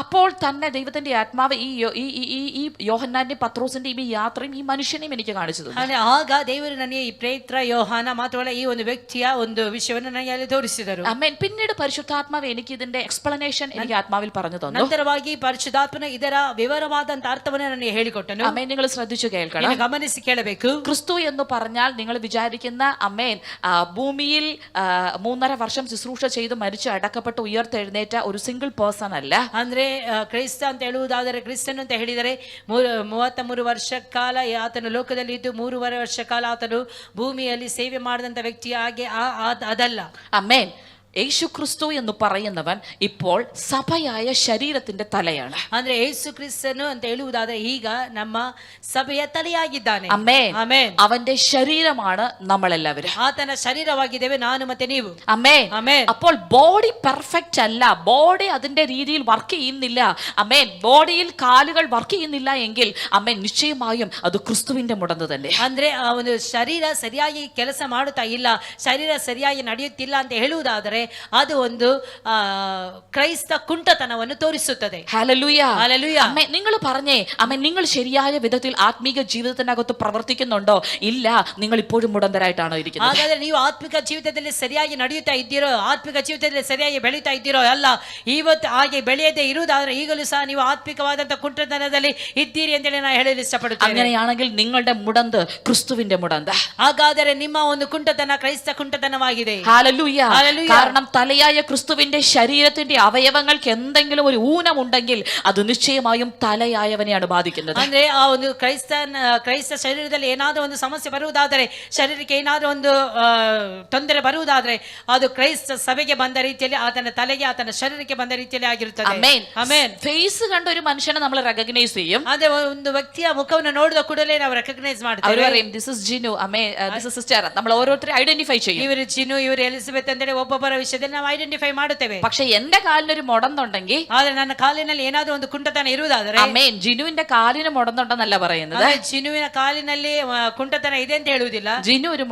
അപ്പോൾ തന്നെ ദൈവത്തിന്റെ ആത്മാവ് ഈ യോഹന്നാന്റെ പത്രോസിന്റെ ഈ യാത്രയും ഈ മനുഷ്യനെയും എനിക്ക് കാണിച്ചു തന്നു. ಆಗ ದೇವರು ನನಗೆ ಈ ಪೇತ್ರ ಯೋಹಾನ ಮಾತ್ರವಲ್ಲ ಈ ಒಂದು ವ್ಯಕ್ತಿಯ ಒಂದು ವಿಷಯವನ್ನು ನನಗೆ ಅಲ್ಲಿ ತೋರಿಸಿದರು. ആമേൻ. പിന്നീട് പരിശുദ്ധാത്മാവ് എനിക്ക് ഇതിന്റെ എക്സ്പ്ലനേഷൻ എനിക്ക് ആത്മാവിൽ പറഞ്ഞു തന്നു. ನಂತರವಾಗಿ ಪರಿಶುದ್ಧಾತ್ಮನ ಇದರ ವಿವರವಾದಂತ ಅರ್ಥವನ್ನು ನನಗೆ ಹೇಳಿಕೊಟ್ಟನು. ആമേൻ. നിങ്ങൾ ശ്രദ്ധിച്ചു കേൾക്കണം, ಗಮನಿಸಿ ಕೇಳಬೇಕು. ക്രിസ്തു എന്ന് പറഞ്ഞാൽ നിങ്ങൾ വിചാരിക്കുന്ന ആമേൻ ഭൂമിയിൽ 3.5 വർഷം ശുശ്രൂഷ ചെയ്ത് മരിച്ച് അടക്കപ്പെട്ട് ഉയർത്തെഴുന്നേറ്റ ഒരു സിംഗിൾ പേഴ്സൺ അല്ല. ಅಂದ್ರೆ ಕ್ರೈಸ್ತ ಅಂತ ಹೇಳುವುದಾದರೆ ಕ್ರಿಸ್ತನ್ ಅಂತ ಹೇಳಿದರೆ 33 ವರ್ಷ ಕಾಲ ಆತನು ಲೋಕದಲ್ಲಿ ಇದ್ದು 3.5 ವರ್ಷ ಕಾಲ ಆತನು ಭೂಮಿಯಲ್ಲಿ ಸೇವೆ ಮಾಡಿದಂತ ವ್ಯಕ್ತಿ ಹಾಗೆ ಅದಲ್ಲ. ആമേൻ. യേശു ക്രിസ്തു എന്ന് പറയുന്നവൻ ഇപ്പോൾ സഭയായ ശരീരത്തിന്റെ തലയാണ്. ಅಂದ್ರೆ ಯೇಸು ಕ್ರಿಸ್ತನು ಅಂತ ಹೇಳುವುದಾದರೆ ಈಗ ನಮ್ಮ ಸಭೆಯ ತಲೆಯಾಗಿದ್ದಾನೆ. ആമേൻ. ಆಮೆನ್. അവന്റെ ശരീരമാണ് നമ്മളെല്ലാവരും. ಆತನ ಶರೀರವಾಗಿದ್ದೇವೆ ನಾನು ಮತ್ತೆ ನೀವು. ആമേൻ. ಆಮೆನ್. അപ്പോൾ ബോഡി പെർഫെക്റ്റ് അല്ല, ബോഡി അതിന്റെ രീതിയിൽ വർക്ക് ചെയ്യുന്നില്ല. ആമേൻ. ബോഡിയിൽ കാലുകൾ വർക്ക് ചെയ്യുന്നില്ല എങ്കിൽ ആമേൻ നിശ്ചയമായും അത് ക്രിസ്തുവിന്റെ മുടന്ത് തന്നെ. ಅಂದ್ರೆ ಆ ಒಂದು ಶರೀರ ಸರಿಯಾಗಿ ಕೆಲಸ ಮಾಡುತ್ತಾ ಇಲ್ಲ, ಶರೀರ ಸರಿಯಾಗಿ ನಡೆಯುತ್ತಿಲ್ಲ ಅಂತ ಹೇಳುವುದಾದರೆ ಅದು ಒಂದು ಕ್ರೈಸ್ತ ಕುಂಟತನವನ್ನು ತೋರಿಸುತ್ತದೆ. ഹല്ലേലൂയ. ഹല്ലേലൂയ. ആമേൻ. നിങ്ങൾ പറഞ്ഞേ, ആമേൻ, നിങ്ങൾ ശരിയായ വിധത്തിൽ ആത്മീക ജീവിതത്തിനകത്ത് പ്രവർത്തിക്കുന്നുണ്ടോ? ഇല്ല, നിങ്ങൾ ഇപ്പോഴും മുടന്തരായിട്ടാണോ ഇരിക്കുന്നത്? ಹಾಗಾದ್ರೆ ನೀವು ಆತ್ಮಿಕ ಜೀವಿತದಲ್ಲಿ ಸರಿಯಾಗಿ ನಡೆಯುತ್ತಾ ಇದ್ದೀರೋ, ಆತ್ಮಿಕ ಜೀವಿತದಲ್ಲಿ ಸರಿಯಾಗಿ ಬೆಳೀತಾ ಇದ್ದೀರೋ? ಅಲ್ಲ, ಇವತ್ತು ಹಾಗೆ ಬೆಳೆಯದೇ ಇರುವುದಾದ್ರೆ ಈಗಲೂ ಸಹ ನೀವು ಆತ್ಮಿಕವಾದಂತಹ ಕುಂಟತನದಲ್ಲಿ ಇದ್ದೀರಿ ಅಂತೇಳಿ ನಾನು ಹೇಳಲು ಇಷ್ಟಪಡುತ್ತೇನೆ. അങ്ങനെയാണെങ്കിൽ നിങ്ങളുടെ മുടന്ത് ക്രിസ്തുവിന്റെ മുടന്ത്. ಹಾಗಾದರೆ ನಿಮ್ಮ ಒಂದು ಕುಂಟತನ ಕ್ರೈಸ್ತ ಕುಂಟತನವಾಗಿದೆ. ഹല്ലേലൂയ. ഹല്ലേലൂയ. കാരണം തലയായ ക്രിസ്തുവിന്റെ ശരീരത്തിന്റെ അവയവങ്ങൾക്ക് എന്തെങ്കിലും ഒരു ഊനമുണ്ടെങ്കിൽ അത് നിശ്ചയമായും തലയായവനെയാണ് ബാധിക്കുന്നത്. ಅಂದ್ರೆ ಆ ಒಂದು ಕ್ರೈಸ್ತ ಶರೀರದಲ್ಲಿ ಏನಾದರೂ ಒಂದು ಸಮಸ್ಯೆ ಬರುವುದಾದರೆ, ಶರೀರಕ್ಕೆ ಏನಾದರೂ ಒಂದು ತೊಂದರೆ ಬರುವುದಾದ್ರೆ ಅದು ಕ್ರೈಸ್ತ ಸಭೆಗೆ ಬಂದ ರೀತಿಯಲ್ಲಿ ಆತನ ತಲೆಗೆ ಆತನ ಶರೀರಕ್ಕೆ ಬಂದ ರೀತಿಯಲ್ಲಿ ಆಗಿರುತ್ತದೆ. ആമേൻ. ಆಮೆನ್. ഫേസ് കണ്ട ഒരു മനുഷ്യനെ നമ്മൾ റെക്കഗ്നൈസ് ചെയ്യും. ಅದೇ ಒಂದು ವ್ಯಕ್ತಿಯ ಮುಖವನ್ನು ನೋಡಿದ ಕೂಡಲೇ ನಾವು ರೆಕಗ್ನೈಸ್ അവർ ಮಾಡ್ತೇವೆ. പറയും this is Jinu, amen, this is sister. നമ്മൾ ഓരോരുത്തരെ ഐഡന്റിഫൈ ചെയ്യും. ಇವರು ಚಿನ್ನು, ಇವರು ಎಲಿಸಬೆತ್ ಅಂತೇಳಿ ಒಬ್ಬೊಬ್ಬರ ವಿಷಯದಲ್ಲಿ ನಾವು ಐಡೆಂಟಿಫೈ ಮಾಡುತ್ತೇವೆ. പക്ഷെ എന്റെ കാലിനൊരു മുടന്നുണ്ടെങ്കിൽ, ಆದ್ರೆ ನನ್ನ ಕಾಲಿನಲ್ಲಿ ಏನಾದ್ರೂ ಒಂದು ಕುಂಟತನ ಇರುವುದಾದರೆ, അമ്മേൻ ജിനുവിന്റെ കാലിന് മുടന്നുണ്ടെന്നല്ല പറയുന്നത്, ಜಿನುವಿನ ಕಾಲಿನಲ್ಲಿ ಕುಂಟತನ ಇದೆ ಅಂತ ಹೇಳುವುದಿಲ್ಲ. ജിനു ഒരു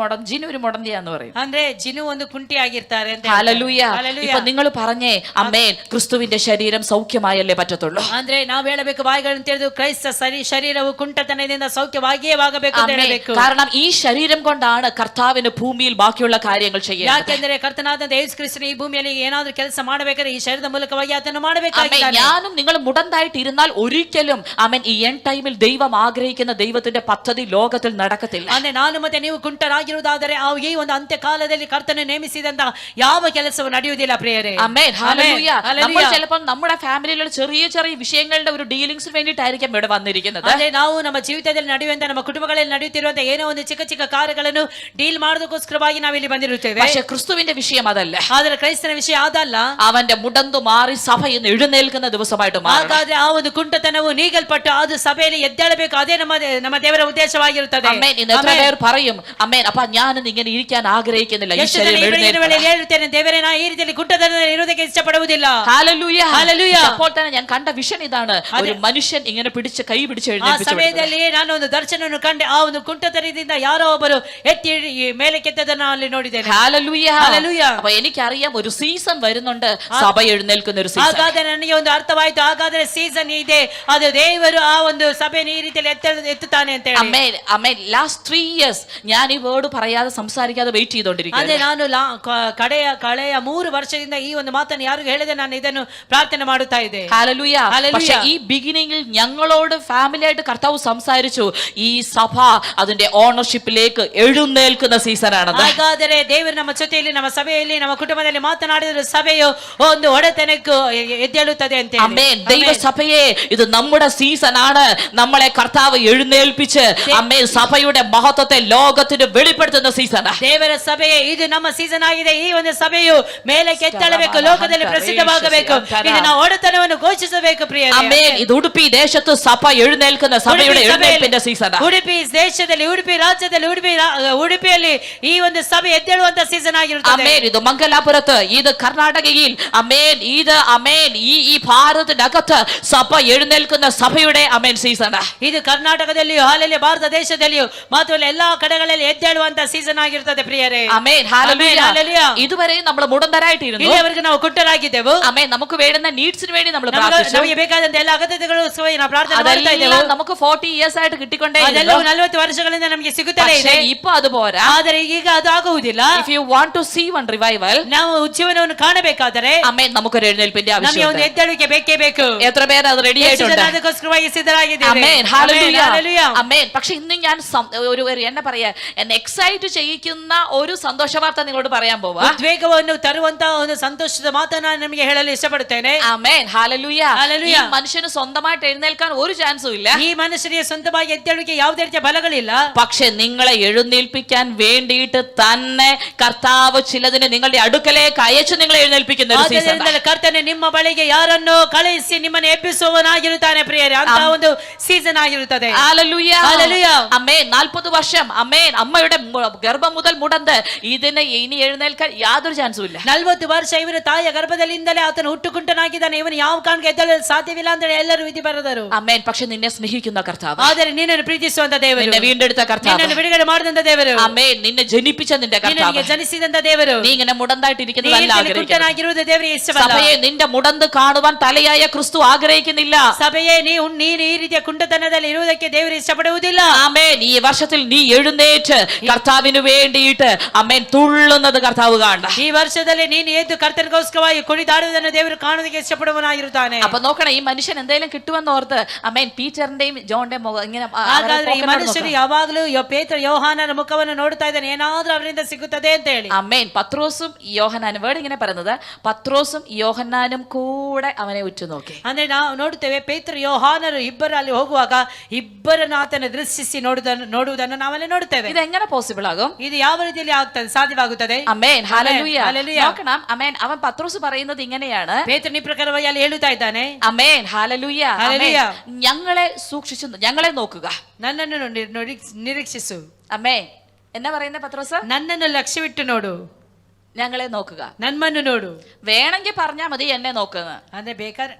മുടന്തിയാന്ന് പറയും. ಅಂದ್ರೆ ಜಿನು ಒಂದು ಕುಂಟಿ ಆಗಿರ್ತಾರೆ ಅಂತ. ഹല്ലേലൂയ. ഇപ്പൊ നിങ്ങൾ പറഞ്ഞേ, അമ്മേൻ ക്രിസ്തുവിന്റെ ശരീരം സൗഖ്യമായല്ലേ പറ്റത്തുള്ളൂ. ಅಂದ್ರೆ ನಾವು ಹೇಳಬೇಕು ಬಾಯಿಗಳನ್ನು ತೆರೆದು ಕ್ರೈಸ್ತ ಶರೀರವು ಕುಂಟತನದಿಂದ ಸೌಖ್ಯವಾಗಿಯೇ ಆಗಬೇಕು ಅಂತ ಹೇಳಬೇಕು. കാരണം ഈ ശരീരം കൊണ്ടാണ് കർത്താവിന് ഭൂമിയിൽ ബാക്കിയുള്ള കാര്യങ്ങൾ ചെയ്യുന്നത്. ಯಾಕೆಂದರೆ ಕರ್ತನಾದ ಯೇಸು ಕ್ರಿಸ್ತನು ಈ ಭೂಮಿಯಲ್ಲಿ ಏನಾದರೂ ಕೆಲಸ ಮಾಡಬೇಕಾದ್ರೆ ಈ ಶರೀರದ ಮೂಲಕವಾಗಿ ಆತನು ಮಾಡಬೇಕಾಗಿದ್ದಾನೆ. ഞാനും നിങ്ങൾ മുടന്തായിട്ട് ഇരുന്നാൽ ഒരിക്കലും അമേൻ ഈ എൻഡ് ടൈമിൽ ദൈവം ആഗ്രഹിക്കുന്ന ദൈവത്തിന്റെ പദ്ധതി ലോകത്തിൽ നടക്കത്തില്ല. ಅಂದ್ರೆ ನಾನು ಮತ್ತೆ ನೀವು ಕುಂಟರಾಗಿರುವುದಾದರೆ ಈ ಒಂದು ಅಂತ್ಯಕಾಲದಲ್ಲಿ ಕರ್ತನು ನೇಮಿಸಿದಂತ ಯಾವ ಕೆಲಸವು ನಡೆಯುವುದಿಲ್ಲ ಪ್ರಿಯರೇ. ആമേൻ. ഹല്ലേലൂയ. നമ്മൾ ചിലപ്പോൾ നമ്മുടെ ഫാമിലിയിലുള്ള ചെറിയ ചെറിയ വിഷയങ്ങളുടെ ഒരു ഡീലിംഗ്സിന് വേണ്ടിയിട്ടായിരിക്കും ഇവിടെ വന്നിരിക്കുന്നത്. ಅಂದ್ರೆ ನಾವು ನಮ್ಮ ಜೀವಿತದಲ್ಲಿ ನಡೆಯುವಂತ ನಮ್ಮ ಕುಟುಂಬಗಳಲ್ಲಿ ನಡೆಯುತ್ತಿರುವಂತ ಏನೋ ಒಂದು ಚಿಕ್ಕ ಚಿಕ್ಕ ಕಾರ್ಯಗಳನ್ನು ಡೀಲ್ ಮಾಡೋದಕ್ಕೋಸ್ಕರವಾಗಿ ನಾವು ಇಲ್ಲಿ ಬಂದಿರುತ್ತೇವೆ. പക്ഷേ ക്രിസ്തുവിന്റെ വിഷയം അതല്ല. ಆದರೆ ಕ್ರೈಸ್ತನ ವಿಷಯ ಅದಲ್ಲ. അവന്റെ മുടന്തു മാറി സഭ ഇന്ന് എഴുന്നേൽക്കുന്ന ദിവസമായിട്ട് മാറണം. ಹಾಗಾದ್ರೆ ಆ ಒಂದು ಕುಂಟತನವು ನೀಗಲ್ಪಟ್ಟು ಅದು ಸಭೆಯಲ್ಲಿ ಎದ್ದೇಳಬೇಕು. ಅದೇ ನಮ್ಮ ದೇವರ ಉದ್ದೇಶವಾಗಿರುತ್ತದೆ. ആമേൻ. ഇന്ന് എത്ര പേർ പറയും, ആമേൻ, അപ്പ ഞാനിന്ന് ഇങ്ങനെ ഇരിക്കാൻ ആഗ്രഹിക്കുന്നില്ല, ഈ ശരീരം എഴുന്നേൽക്കണം. ಹೇಳುತ್ತೇನೆ, ದೇವರೇ ನಾನು ಈ ರೀತಿಯಲ್ಲಿ ಕುಂಟತನದಲ್ಲಿ ಇರುವುದಕ್ಕೆ ಇಷ್ಟಪಡುವುದಿಲ್ಲ. ഹല്ലേലൂയ. ഹല്ലേലൂയ. അപ്പോൾ തന്നെ ഞാൻ കണ്ട വിഷൻ ഇതാണ്, ഒരു മനുഷ്യൻ ഇങ്ങനെ പിടിച്ച് കൈ പിടിച്ച് ಆ എഴുന്നേൽപ്പിച്ചു. ಸಮಯದಲ್ಲಿ ನಾನು ಒಂದು ದರ್ಶನವನ್ನು ಕಂಡೆ. ಆ ಒಂದು ಕುಂಟತನದಿಂದ ಯಾರೋ ಒಬ್ಬರು ಎತ್ತಿ ಮೇಲೆ ಕೆತ್ತದನ್ನು ಅಲ್ಲಿ ನೋಡಿದ್ದೇನೆ. ഹല്ലേലൂയ. ഹല്ലേലൂയ. അപ്പൊ എനിക്കറിയാം ഒരു സീസൺ വരുന്നുണ്ട്, സഭ എഴുന്നേൽക്കുന്ന ഒരു സീസൺ. ಹಾಗಾದ್ರೆ ನನಗೆ ಒಂದು ಅರ್ಥವಾಯ್ತು, ಹಾಗಾದ್ರೆ ಸೀಸನ್ ಇದೆ, ಅದು ದೇವರು ಆ ಒಂದು ಸಭೆಯನ್ನು ಈ ರೀತಿಯಲ್ಲಿ ಎತ್ತುತ್ತಾನೆ ಅಂತ ಹೇಳಿ. അമേൻ. അമേൻ. ലാസ്റ്റ് 3 years ഞാൻ ഈ വേർഡ് പറയാതെ സംസാരിക്കാതെ വെയിറ്റ് ചെയ്തുകൊണ്ടിരിക്കുകയാണ്. ಅದೇ ನಾನು ಕಳೆಯ 3 ವರ್ಷದಿಂದ ಈ ಒಂದು ಮಾತನ್ನು ಯಾರಿಗೂ ಹೇಳದೆ ನಾನು ಇದನ್ನು ಪ್ರಾರ್ಥನೆ ಮಾಡುತ್ತಾ ಇದ್ದೆ. ഹല്ലേലൂയ. പക്ഷേ ഈ ബിഗിനിങ്ങിൽ ഞങ്ങളോട് ഫാമിലി ആയിട്ട് കർത്താവ് സംസാരിച്ചു, ഈ സഭ അതിന്റെ ഓണർഷിപ്പിലേക്ക് എഴുന്നേൽക്കുന്ന സീസൺ ആണെന്ന്. ಹಾಗಾದರೆ ದೇವರು ನಮ್ಮ ಜೊತೆಯಲ್ಲಿ, ನಮ್ಮ ಸಭೆಯಲ್ಲಿ, ನಮ್ಮ ಕುಟುಂಬದಲ್ಲಿ ಮಾತನಾಡಿದ ಸಭೆಯು ಒಂದು ಒಡೆತನಕ್ಕೆ ಎದ್ದೇಳುತ್ತದೆ ಅಂತ ಹೇಳಿ. അമേൻ. ദൈവസഭയെ ഇത് നമ്മുടെ സീസൺ ആണ്. നമ്മളെ കർത്താവ് എഴുന്നേൽപ്പിച്ച് അമേൻ സഭയുടെ മഹത്വത്തെ ലോകത്തിന് വെളിപ്പെടുത്തുന്ന സീസൺ. ದೇವರ ಸಭೆಯೇ ಇದು ನಮ್ಮ ಸೀಸನ್ ಆಗಿದೆ. ಈ ಒಂದು ಸಭೆಯು ಮೇಲೆ ಕೆತ್ತಳಬೇಕು, ಲೋಕದಲ್ಲಿ ಪ್ರಸಿದ್ಧವಾಗಬೇಕು. ಇದು ನಾವು ಒಡೆತನವನ್ನು ಘೋಷಿಸಬೇಕು ಪ್ರಿಯರೇ. അമേൻ. ഇത് ഉടുപ്പി ദേശത്ത് സഭ എഴുന്നേൽക്കുന്ന സഭയുടെ എഴുന്നേൽപ്പിന്റെ സീസൺ. ಉಡುಪಿ ದೇಶದಲ್ಲಿ, ಉಡುಪಿ ರಾಜ್ಯದಲ್ಲಿ, ಉಡುಪಿಯಲ್ಲಿ ಈ ಒಂದು ಸಭೆ ಎದ್ದೇಳುವಂತ ಸೀಸನ್ ಆಗಿರುತ್ತದೆ. അമേൻ. ഇത് മംഗലാപുരത്ത്, ഇത് കർണാടകയിൽ, അമേൻ, ഇത് അമേൻ ഈ ഭാരതത്തിനകത്ത് സഭ എഴുന്നേൽക്കുന്ന സഭയുടെ അമേൻ സീസൺ. ಇದು ಕರ್ನಾಟಕದಲ್ಲಿಯೂ, ಹಾಲೆಯಲ್ಲಿ ಭಾರತ ದೇಶದಲ್ಲಿಯೂ ಮಾತ್ರವಲ್ಲ ಎಲ್ಲಾ ಕಡೆಗಳಲ್ಲಿ ಎದ್ದೇಳುವಂತ ಸೀಸನ್ ಆಗಿರುತ್ತದೆ ಪ್ರಿಯರೇ. അമേൻ. ഹല്ലേലൂയ. ഇതുവരെ നമ്മൾ മുടന്തരായിട്ടിരുന്നു. ಇಲ್ಲಿವರೆಗೂ ನಾವು ಕುಂಟರಾಗಿದ್ದೆವು. അമേൻ. നമുക്ക് വേണ്ടുന്ന നീഡ്സിന് വേണ്ടി നമ്മൾ പ്രാർത്ഥിച്ചു. ನಮಗೆ ಬೇಕಾದಂತ ಎಲ್ಲ ಅಗತ್ಯತೆಗಳಿಗೋಸ್ಕರ ನಾವು ಪ್ರಾರ್ಥನೆ ಮಾಡ್ತಾ ಇದ್ದೆವು. അതെല്ലാം നമുക്ക് 40 years ആയിട്ട് കിട്ടിക്കൊണ്ടേ ಅದೆಲ್ಲವೂ 40 ವರ್ಷಗಳಿಂದ ನಮಗೆ ಸಿಗುತ್ತಲೇ ಇದೆ. ഇപ്പൊ അത് പോരാ. ಆದರೆ ಈಗ ಅದು ಆಗುವುದಿಲ್ಲ. If you want to see one revival, ನಾವು ಉಜ್ಜೀವನವನ್ನು ಕಾಣಬೇಕಾದರೆ അമേൻ, നമുക്കൊരു എഴുന്നേൽപ്പിന്റെ ನಮಗೆ ಒಂದು ആവശ്യമുണ്ട്. ಎದ್ದೇಳುವಿಕೆ ಬೇಕೇ ಬೇಕು. എത്ര പേര് അത് റെഡി ആയിട്ടുണ്ട്? ಅದಕ್ಕೋಸ್ಕರವಾಗಿ ಸಿದ್ಧರಾಗಿದ್ದೇವೆ. അമേൻ. ഹല്ലേലൂയ. ഹല്ലേലൂയ. അമേൻ. പക്ഷെ ഇന്ന് ഞാൻ ഒരു എന്നെ പറയാ, എന്നെ എക്സൈറ്റ് ചെയ്യിക്കുന്ന ഒരു സന്തോഷ വാർത്ത നിങ്ങളോട് പറയാൻ പോവാ. ಉದ್ವೇಗವನ್ನು ತರುವಂತ ಒಂದು ಸಂತೋಷದ ಮಾತನ್ನ ನಿಮಗೆ ಹೇಳಲು ಇಷ್ಟಪಡುತ್ತೇನೆ. അമേൻ. ഹല്ലേലൂയ. ഹല്ലേലൂയ. ഈ മനുഷ്യന് സ്വന്തമായിട്ട് എഴുന്നേൽക്കാൻ ഒരു ചാൻസും ഇല്ല. ಈ ಮನುಷ್ಯನಿಗೆ ಸ್ವಂತವಾಗಿ ಎದ್ದೇಳುವಿಕೆ ಯಾವುದೇ ರೀತಿಯ ಬಲಗಳಿಲ್ಲ. പക്ഷെ നിങ്ങളെ എഴുന്നേൽപ്പിക്കാൻ വേണ്ടിയിട്ട് തന്നെ കർത്താവ് ചിലതിനെ നിങ്ങളുടെ അടുക്കലേക്ക് അയച്ചു നിങ്ങളെ എഴുന്നേൽപ്പിക്കുന്ന ഒരു സീസൺ. ಆದ್ದರಿಂದ ಕರ್ತನೆ ನಿಮ್ಮ ಬಳಿಗೆ ಯಾರನ್ನು ಕಳುಹಿಸಿ ನಿಮ್ಮನ್ನು ಎಬ್ಬಿಸುವವನಾಗಿರುತ್ತಾನೆ ಪ್ರಿಯರೇ. ಅಂತ ಒಂದು ಸೀಸನ್ ಆಗಿರುತ್ತದೆ. ഹല്ലേലൂയ. ഹല്ലേലൂയ. അമേൻ. 40 വർഷം അമേൻ അമ്മയുടെ ഗർഭം മുതൽ മുടന്ത് ഇതിന് ഇനി എഴുന്നേൽക്കാൻ യാതൊരു ചാൻസും ഇല്ല. 40 ವರ್ಷ ಇವನು ತಾಯಿಯ ಗರ್ಭದಲ್ಲಿಂದಲೇ ಆತನು ಹುಟ್ಟುಕುಂಟನಾಗಿದ್ದಾನೆ. ಇವನು ಯಾವ ಕಾರಣಕ್ಕೆ ಎದ್ದೇಳಲು ಸಾಧ್ಯವಿಲ್ಲ ಅಂತ ಎಲ್ಲರೂ ವಿಧಿ ಬರೆದರು. അമേൻ. പക്ഷെ നിന്നെ സ്നേഹിക്കുന്ന കർത്താവ്, ಆದರೆ ನಿನ್ನನ್ನು ಪ್ರೀತಿಸುವಂತ ದೇವರು, നിന്നെ വീണ്ടെടുത്ത കർത്താവ്, ನಿನ್ನನ್ನು ಬಿಡುಗಡೆ ಮಾಡಿದಂತ ದೇವರು, അമേൻ, നിന്നെ ജനിപ്പിച്ച നിന്റെ കർത്താവ്, ನಿನ್ನನ್ನು ಜನಿಸಿದಂತ ದೇವರು, നീ ഇങ്ങനെ മുടന്തായിട്ടിരിക്കുന്നതല്ല ആഗ്രഹിക്കുന്നത്. ಕುಂಟನಾಗಿರುವುದು ದೇವರಿಗೆ ಇಷ್ಟವಲ್ಲ. സഭയെ നിന്റെ മുടന്ത് കാണുവാൻ തലയായ ക്രിസ്തു ആഗ്രഹിക്കുന്നില്ല. ಸಭೆಯೇ ನೀನು ಈ ರೀತಿಯ ಕುಂಟತನದಲ್ಲಿ ಇರುವುದಕ್ಕೆ ದೇವರು ಇಷ್ಟಪಡುವುದಿಲ್ಲ. ആമേൻ. ഈ വർഷത്തിൽ നീ എഴുന്നേറ്റ് കർത്താവിന് വേണ്ടിയിട്ട് അമേൻ തുള്ളുന്നത് കർത്താവ് കാണണ്ട. ಈ ವರ್ಷದಲ್ಲಿ ನೀನು ಎದ್ದು ಕರ್ತನಿಗೋಸ್ಕರವಾಗಿ ಕುಣಿದಾಡುವುದನ್ನು ದೇವರು ಕಾಣುವುದಕ್ಕೆ ಇಷ್ಟಪಡುವನಾಗಿರುತ್ತಾನೆ. അപ്പൊ നോക്കണം, ഈ മനുഷ്യൻ എന്തെങ്കിലും കിട്ടുമെന്ന് ഓർത്ത് അമേൻ പീറ്ററിന്റെയും ജോണിന്റെയും മുഖം ഇങ്ങനെ ಹಾಗಾದ್ರೆ ಈ ಮನುಷ್ಯರು ಯಾವಾಗಲೂ ಪೇತ್ರ ಯೋಹಾನನ ಮುಖವನ್ನು ನೋಡ್ತಾ ಇದ್ದಾನೆ, ಏನಾದ್ರೂ ಅವರಿಂದ ಸಿಗುತ್ತದೆ ಅಂತ ಹೇಳಿ. അമേൻ. പത്രോസും യോഹന്നാനും, വേർഡ് ഇങ്ങനെ പറയുന്നത്, പത്രോസും യോഹന്നാനും കൂടെ അവനെ ഉറ്റുനോക്കി. ಅಂದ್ರೆ ನಾವು ನೋಡುತ್ತೇವೆ, ಪೇತ್ರ ಯೋಹಾನರು ಇಬ್ಬರು ಅಲ್ಲಿ ಹೋಗುವಾಗ ಇಬ್ಬರನ್ನು ಆತನ ದೃಷ್ಟಿಸಿ ನೋಡುವುದನ್ನು ನಾವಲ್ಲಿ ನೋಡುತ್ತೇವೆ. ഇത് എങ്ങനെ പോസിബിൾ ആകും? ಇದು ಯಾವ ರೀತಿಯಲ್ಲಿ ಆಗ್ತದೆ, ಸಾಧ್ಯವಾಗುತ್ತದೆ? അമേൻ. ഹല്ലേലൂയ. ഹല്ലേലൂയ. നോക്കണം, അമേൻ. അവൻ പത്രോസ് പറയുന്നത് ഇങ്ങനെയാണ്, ಪೇತ್ರನ ಈ ಪ್ರಕಾರವಾಗಿ ಅಲ್ಲಿ ಹೇಳುತ್ತಾ ಇದ್ದಾನೆ, അമേൻ. ഹല്ലേലൂയ. ഹല്ലേലൂയ. ഞങ്ങളെ സൂക്ഷിച്ചു, ഞങ്ങളെ നോക്കുക, ನನ್ನನ್ನು ನಿರೀಕ್ಷಿಸು. അമേൻ. എന്നാ പറയുന്ന പത്രോസ്? ನನ್ನನ್ನು ಲಕ್ಷ್ಯವಿಟ್ಟು ನೋಡು. ഞങ്ങളെ നോക്കുക. ನಮ್ಮನ್ನು ನೋಡು. വേണമെങ്കിൽ പറഞ്ഞാൽ മതി എന്നെ നോക്കുന്നത്. ಅಂದ್ರೆ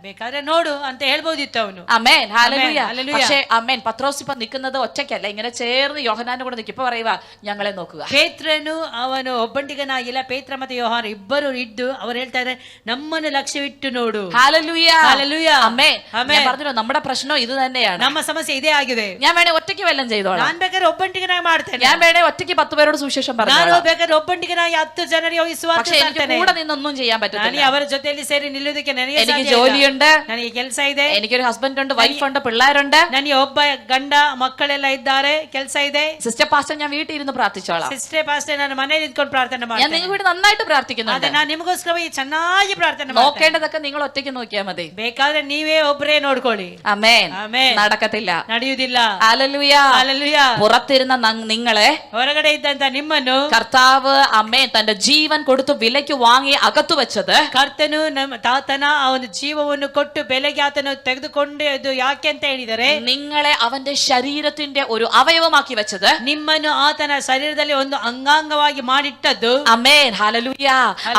ಬೇಕಾದ್ರೆ ನೋಡು ಅಂತ ಹೇಳ್ಬೋದಿತ್ತು ಅವನು. അമേൻ, ഹല്ലേലൂയ. ഹല്ലേലൂയ. പക്ഷേ അമേൻ, പത്രോസ് ഇപ്പൊ നിൽക്കുന്നത് ഒറ്റയ്ക്കല്ല, ഇങ്ങനെ ചേർന്ന് യോഹന്നാന്റെ കൂടെ നിൽക്കും. ഇപ്പൊ പറയുക ഞങ്ങളെ നോക്കുക. ಪೇತ್ರನು ಅವನು ಒಬ್ಬಂಟಿಗನಾಗಿಲ್ಲ, ಪೇತ್ರ ಮತ್ತೆ ಯೋಹಾನ ಇಬ್ಬರು ಇದ್ದು ಅವರು ಹೇಳ್ತಾ ಇದ್ದಾರೆ ನಮ್ಮನ್ನು ಲಕ್ಷ್ಯವಿಟ್ಟು ನೋಡು. Hallelujah, hallelujah. അമേൻ. ആമേൻ. ഞാൻ പറഞ്ഞല്ലോ നമ്മുടെ പ്രശ്നം ഇത് തന്നെയാണ്. ನಮ್ಮ ಸಮಸ್ಯೆ ಇದೇ ಆಗಿದೆ. ഞാൻ വേണേ ഒറ്റയ്ക്ക് വല്ലതും ചെയ്തോളാം. ನಾನ್ ಬೇಕಾದ್ರೆ ಒಬ್ಬಂಟಿಗನಾಗಿ ಮಾಡ್ತೇನೆ. ഞാൻ വേണേ ഒറ്റയ്ക്ക് 10 പേരോട് സുവിശേഷം ನಾನು പറഞ്ഞു. ಬೇಕಾದ್ರೆ ಒಬ್ಬಂಟಿಗನಾಗಿ 10 ಜನರಿಗೆ ಹೋಗಿ ಸುವಾರ್ತೆ പക്ഷെ എനിക്ക് ಸಾರ್ತೇನೆ. കൂടെ നിന്നൊന്നും ചെയ്യാൻ ನಾನು പറ്റത്തില്ല. ಅವರ ಜೊತೆಯಲ್ಲಿ ಸೇರಿ ನಿಲ್ಲುವುದಕ್ಕೆ ನನಗೆ എനിക്ക് ಸಾಧ್ಯ ಇಲ್ಲ. ജോലിയുണ്ട്, ನನಗೆ ಕೆಲಸ ಇದೆ, എനിക്കൊരു ഹസ്ബൻഡ് ഉണ്ട്, വൈഫ് ഉണ്ട്, പിള്ളേരുണ്ട്, ನನಗೆ ಒಬ್ಬ ಗಂಡ ಮಕ್ಕಳೆಲ್ಲ ಇದ್ದಾರೆ, ಕೆಲಸ ಇದೆ. സിസ്റ്റർ പാസ്റ്റർ ഞാൻ വീട്ടിൽ ഇരുന്ന് പ്രാർത്ഥിച്ചോളാം. ಸಿಸ್ಟರ್ ಪಾಸ್ಟರ್ ನಾನು ಮನೆಯಲ್ಲಿ ಇದ್ಕೊಂಡು ಪ್ರಾರ್ಥನೆ ഞാൻ ಮಾಡ್ತೇನೆ. നിങ്ങൾക്ക് വേണ്ടി നന്നായിട്ട് പ്രാർത്ഥിക്കുന്നുണ്ട്. ಅದೇ ನಾನು ನಿಮಗೋಸ್ಕರವಾಗಿ ಚೆನ್ನಾಗಿ ಪ್ರಾರ್ಥನೆ ಮಾಡ್ತೇನೆ. നോക്കേണ്ടതൊക്കെ നിങ്ങൾ ഒറ്റയ്ക്ക് നോക്കിയാൽ മതി. ಬೇಕಾದ್ರೆ ನೀವೇ ಒಬ್ಬರೇ ನೋಡ್ಕೊಳ್ಳಿ. അമേൻ. ಆಮೆನ್. നടക്കത്തില്ല. ನಡೆಯುವುದಿಲ್ಲ. ഹല്ലേലൂയ. ഹല്ലേലൂയ. പുറത്തിരുന്ന നിങ്ങളെ ಹೊರಗಡೆ ಇದ್ದಂತ ನಿಮ್ಮನ್ನು കർത്താവ് അമ്മേ തന്റെ ജീവൻ കൊടുത്തു വിലയ്ക്ക് വാങ്ങി അകത്തു വെച്ചത് ಕರ್ತನು ನಮ್ಮ ತಾತನ ಆ ಒಂದು ಜೀವವನ್ನು ಕೊಟ್ಟು ಬೆಲೆಗೆ ಆತನು ತೆಗೆದುಕೊಂಡು ಇದು ಯಾಕೆ ಅಂತ ಹೇಳಿದರೆ നിങ്ങളെ അവന്റെ ശരീരത്തിന്റെ ഒരു അവയവമാക്കി വെച്ചത് ನಿಮ್ಮನ್ನು ಆತನ ಶರೀರದಲ್ಲಿ ಒಂದು ಅಂಗಾಂಗವಾಗಿ ಮಾಡಿಟ್ಟದ್ದು. അമേൻ. ഹല്ലേലൂയ.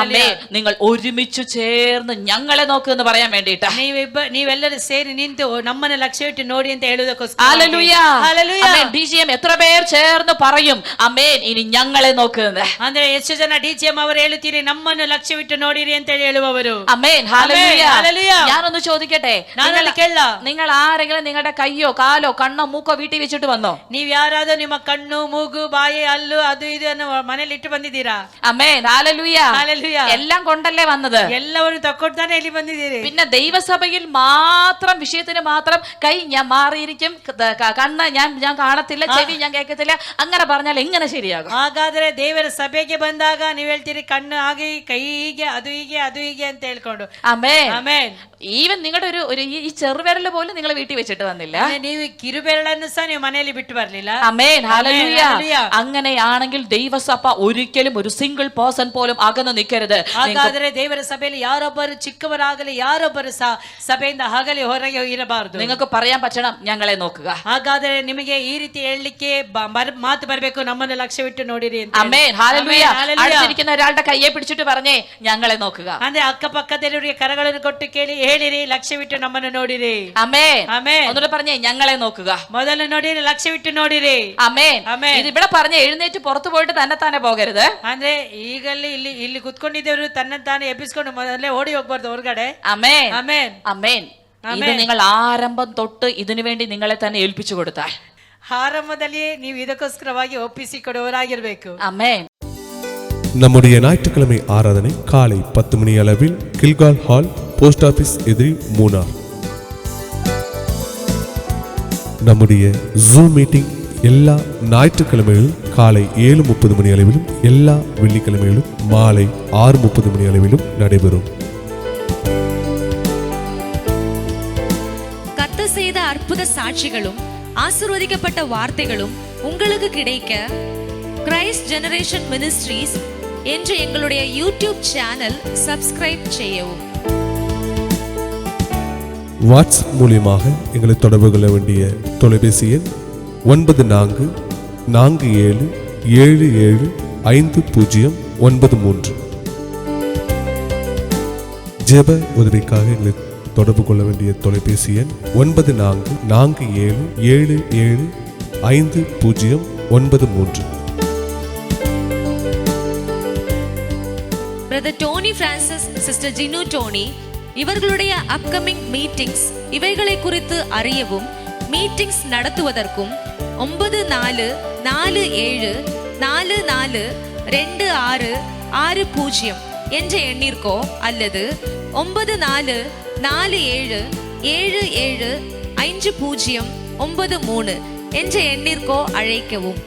അമ്മേ, നിങ്ങൾ ഒരുമിച്ച് ചേർന്ന് ഞങ്ങളെ നോക്ക് എന്ന് പറയാൻ വേണ്ടിയിട്ട്. ನೀವೆಲ್ಲರೂ ಸೇರಿ ನಿಂತು ನಮ್ಮನ್ನ ಲಕ್ಷ್ಯವಿಟ್ಟು ನೋಡಿ ಅಂತ ಹೇಳುವುದಕ್ಕೋಸ್ಕರ. ഹല്ലേലൂയ. ഹല്ലേലൂയ. അമേൻ. ഡിജിഎം എത്ര പേർ ചേർന്ന് പറയും അമേൻ ഇനി ഞങ്ങളെ നോക്കുന്നത്? ಅಂದ್ರೆ ಎಷ್ಟು ಜನ ಡಿಜಿಎಂ ಅವರು ಹೇಳುತ್ತೀರಿ ನಮ್ಮನ್ನು ಲಕ್ಷ್ಯವಿಟ್ಟು ನೋಡಿರಿ ಅಂತ ಹೇಳುವವರು? അമേൻ. ഹല്ലേലൂയ. ഹല്ലേലൂയ. ഞാനൊന്ന് ചോദിക്കട്ടെ, നിങ്ങൾ ആരെങ്കിലും നിങ്ങളുടെ കയ്യോ കാലോ കണ്ണോ മൂക്കോ വീട്ടിൽ വെച്ചിട്ട് വന്നോ? ನೀವ್ ಯಾರಾದ್ರೂ ನಿಮ್ಮ ಕಣ್ಣು ಮೂಗು ಬಾಯಿ ಹಲ್ಲು ಅದು ಇದು ಅನ್ನು ಮನೇಲಿ ಇಟ್ಟು ಬಂದಿದ್ದೀರಾ? അമേൻ. ഹല്ലേലൂയ. ഹല്ലേലൂയ. എല്ലാം കൊണ്ടല്ലേ വന്നത്? ಎಲ್ಲವನ್ನು ತಕ್ಕೊಡ್ತಾನೆ ಇಲ್ಲಿ ಬಂದಿದ್ದೀರಿ. പിന്നെ ദൈവസഭയിൽ മാത്രം വിഷയത്തിന് മാത്രം കൈ ഞാൻ മാറിയിരിക്കും, കണ്ണ് ഞാൻ കാണത്തില്ല, ചെവി ഞാൻ കേൾക്കത്തില്ല, അങ്ങനെ പറഞ്ഞാൽ എങ്ങനെ ശരിയാകും? ಹಾಗಾದ್ರೆ ದೇವರ ಸಭೆಗೆ ಬಂದಾಗ ನೀವ್ ಹೇಳ್ತೀರಿ ಕಣ್ಣು ಹಾಗೆ ಕೈ ಹೀಗೆ ಅದು ಹೀಗೆ ಅಂತ ಹೇಳ್ಕೊಂಡು. അമേൻ. ಆಮೆನ್. ഈവൻ നിങ്ങളുടെ ഒരു ഈ ചെറുവിരൽ പോലും നിങ്ങൾ വീട്ടിൽ വെച്ചിട്ട് വന്നില്ല. ನೀವು ಕಿರುಬೆರಳನ್ನು ಸಹ ನೀವು ಮನೆಯಲ್ಲಿ ಬಿಟ್ಟು ಬರ್ಲಿಲ್ಲ. അമേൻ. ഹല്ലേലൂയ. ഹല്ലേലൂയ. അങ്ങനെയാണെങ്കിൽ ദൈവസഭ ഒരിക്കലും ഒരു സിംഗിൾ പേഴ്സൺ പോലും അകന്നു നിൽക്കരുത്. ಹಾಗಾದ್ರೆ ದೇವರ ಸಭೆಯಲ್ಲಿ ಯಾರೊಬ್ಬರು ಚಿಕ್ಕವರಾಗಲಿ ಯಾರೊಬ್ಬರು ಸಹ ಸಭೆಯಿಂದ ಆಗಲಿ ಹೊರಗೆ ಇರಬಾರದು. നിങ്ങൾക്ക് പറയാൻ പറ്റണം ഞങ്ങളെ നോക്കുക. ಹಾಗಾದ್ರೆ ನಿಮಗೆ ಈ ರೀತಿ ಹೇಳಲಿಕ್ಕೆ ಮಾತು ಬರಬೇಕು, ನಮ್ಮನ್ನು ಲಕ್ಷ್ಯವಿಟ್ಟು ನೋಡಿರಿ ಅಂತ. അമേൻ. ഹല്ലേലൂയ. അടുത്തിരിക്കുന്ന ഒരാളുടെ കയ്യെ പിടിച്ചിട്ട് പറഞ്ഞേ ഞങ്ങളെ നോക്കുക. ಅಂದ್ರೆ ಅಕ್ಕಪಕ್ಕದಲ್ಲಿರುವ ಕರಗಳನ್ನು ಕೊಟ್ಟು ಹೇಳಿರಿ ಲಕ್ಷ್ಯವಿಟ್ಟು ನಮ್ಮನ್ನು ನೋಡಿರಿ. അമേൻ. ಆಮೆನ್. ഒന്നുകൂടെ പറഞ്ഞേ ഞങ്ങളെ നോക്കുക. ಮೊದಲು ನೋಡಿರಿ, ಲಕ್ಷ್ಯವಿಟ್ಟು ನೋಡಿರಿ. അമേൻ. ആಮೆൻ. ഇത് ഇവിടെ പറഞ്ഞ് എഴുന്നേറ്റ് പുറത്തു പോയിട്ട് തന്നെ പോകരുത്. ಅಂದ್ರೆ ಈಗಲ್ಲಿ ಇಲ್ಲಿ ಕುತ್ಕೊಂಡಿದ್ದವರು ತನ್ನಂತಾನೆ ಎಬ್ಬಿಸ್ಕೊಂಡು ಮೊದಲೇ ಓಡಿ ಹೋಗ್ಬಾರ್ದು ಹೊರಗಡೆ. അമേൻ. ಆಮೆನ್. അമേൻ. ഇത് നിങ്ങൾ ആരംഭം തൊട്ട് ഇതിനു വേണ്ടി നിങ്ങളെ തന്നെ ഏൽപ്പിച്ചു കൊടുത്താൽ ಆರಂಭದಲ್ಲಿ ನೀವು ಇದಕ್ಕೋಸ್ಕರವಾಗಿ ಒಪ್ಪಿಸಿಕೊಡುವವರಾಗಿರ್ಬೇಕು. അമേൻ. நம்முடைய ஞாயிற்றுக்கிழமை ஆராதனை காலை 10 மணி அளவில் கில்கால் ஹால், போஸ்ட் ஆபீஸ் எதிரில் மூணார். நம்முடைய ஜூம் மீட்டிங் எல்லா ஞாயிற்றுக்கிழமைகளிலும் காலை 7:30 மணி அளவிலும் எல்லா வெள்ளிக்கிழமைகளிலும் மாலை 6:30 மணி அளவிலும் நடைபெறும். கர்த்தர் செய்த அற்புத சாட்சிகளும் ஆசீர்வதிக்கப்பட்ட வார்த்தைகளும் உங்களுக்கு கிடைக்க கிரைஸ்ட் ஜெனரேஷன் மினிஸ்ட்ரீஸ் என்ற எங்களுடைய யூடியூப் சேனல் சப்ஸ்கிரைப் செய்யவும். வாட்ஸ்அப் மூலியமாக எங்களை தொடர்பு கொள்ள வேண்டிய தொலைபேசி எண் 9447775093. ஜெப உதவிக்காக எங்களை தொடர்பு கொள்ள வேண்டிய தொலைபேசி எண் 9447775093. Brother Tony Francis, sister Jinu Tony இவர்களுடைய அப்கமிங் மீட்டிங்ஸ் இவைகளை குறித்து அறியவும் மீட்டிங்ஸ் நடத்துவதற்கும் 9447442660 என்ற எண்ணிற்கோ அல்லது 9447775093 என்ற எண்ணிற்கோ அழைக்கவும்.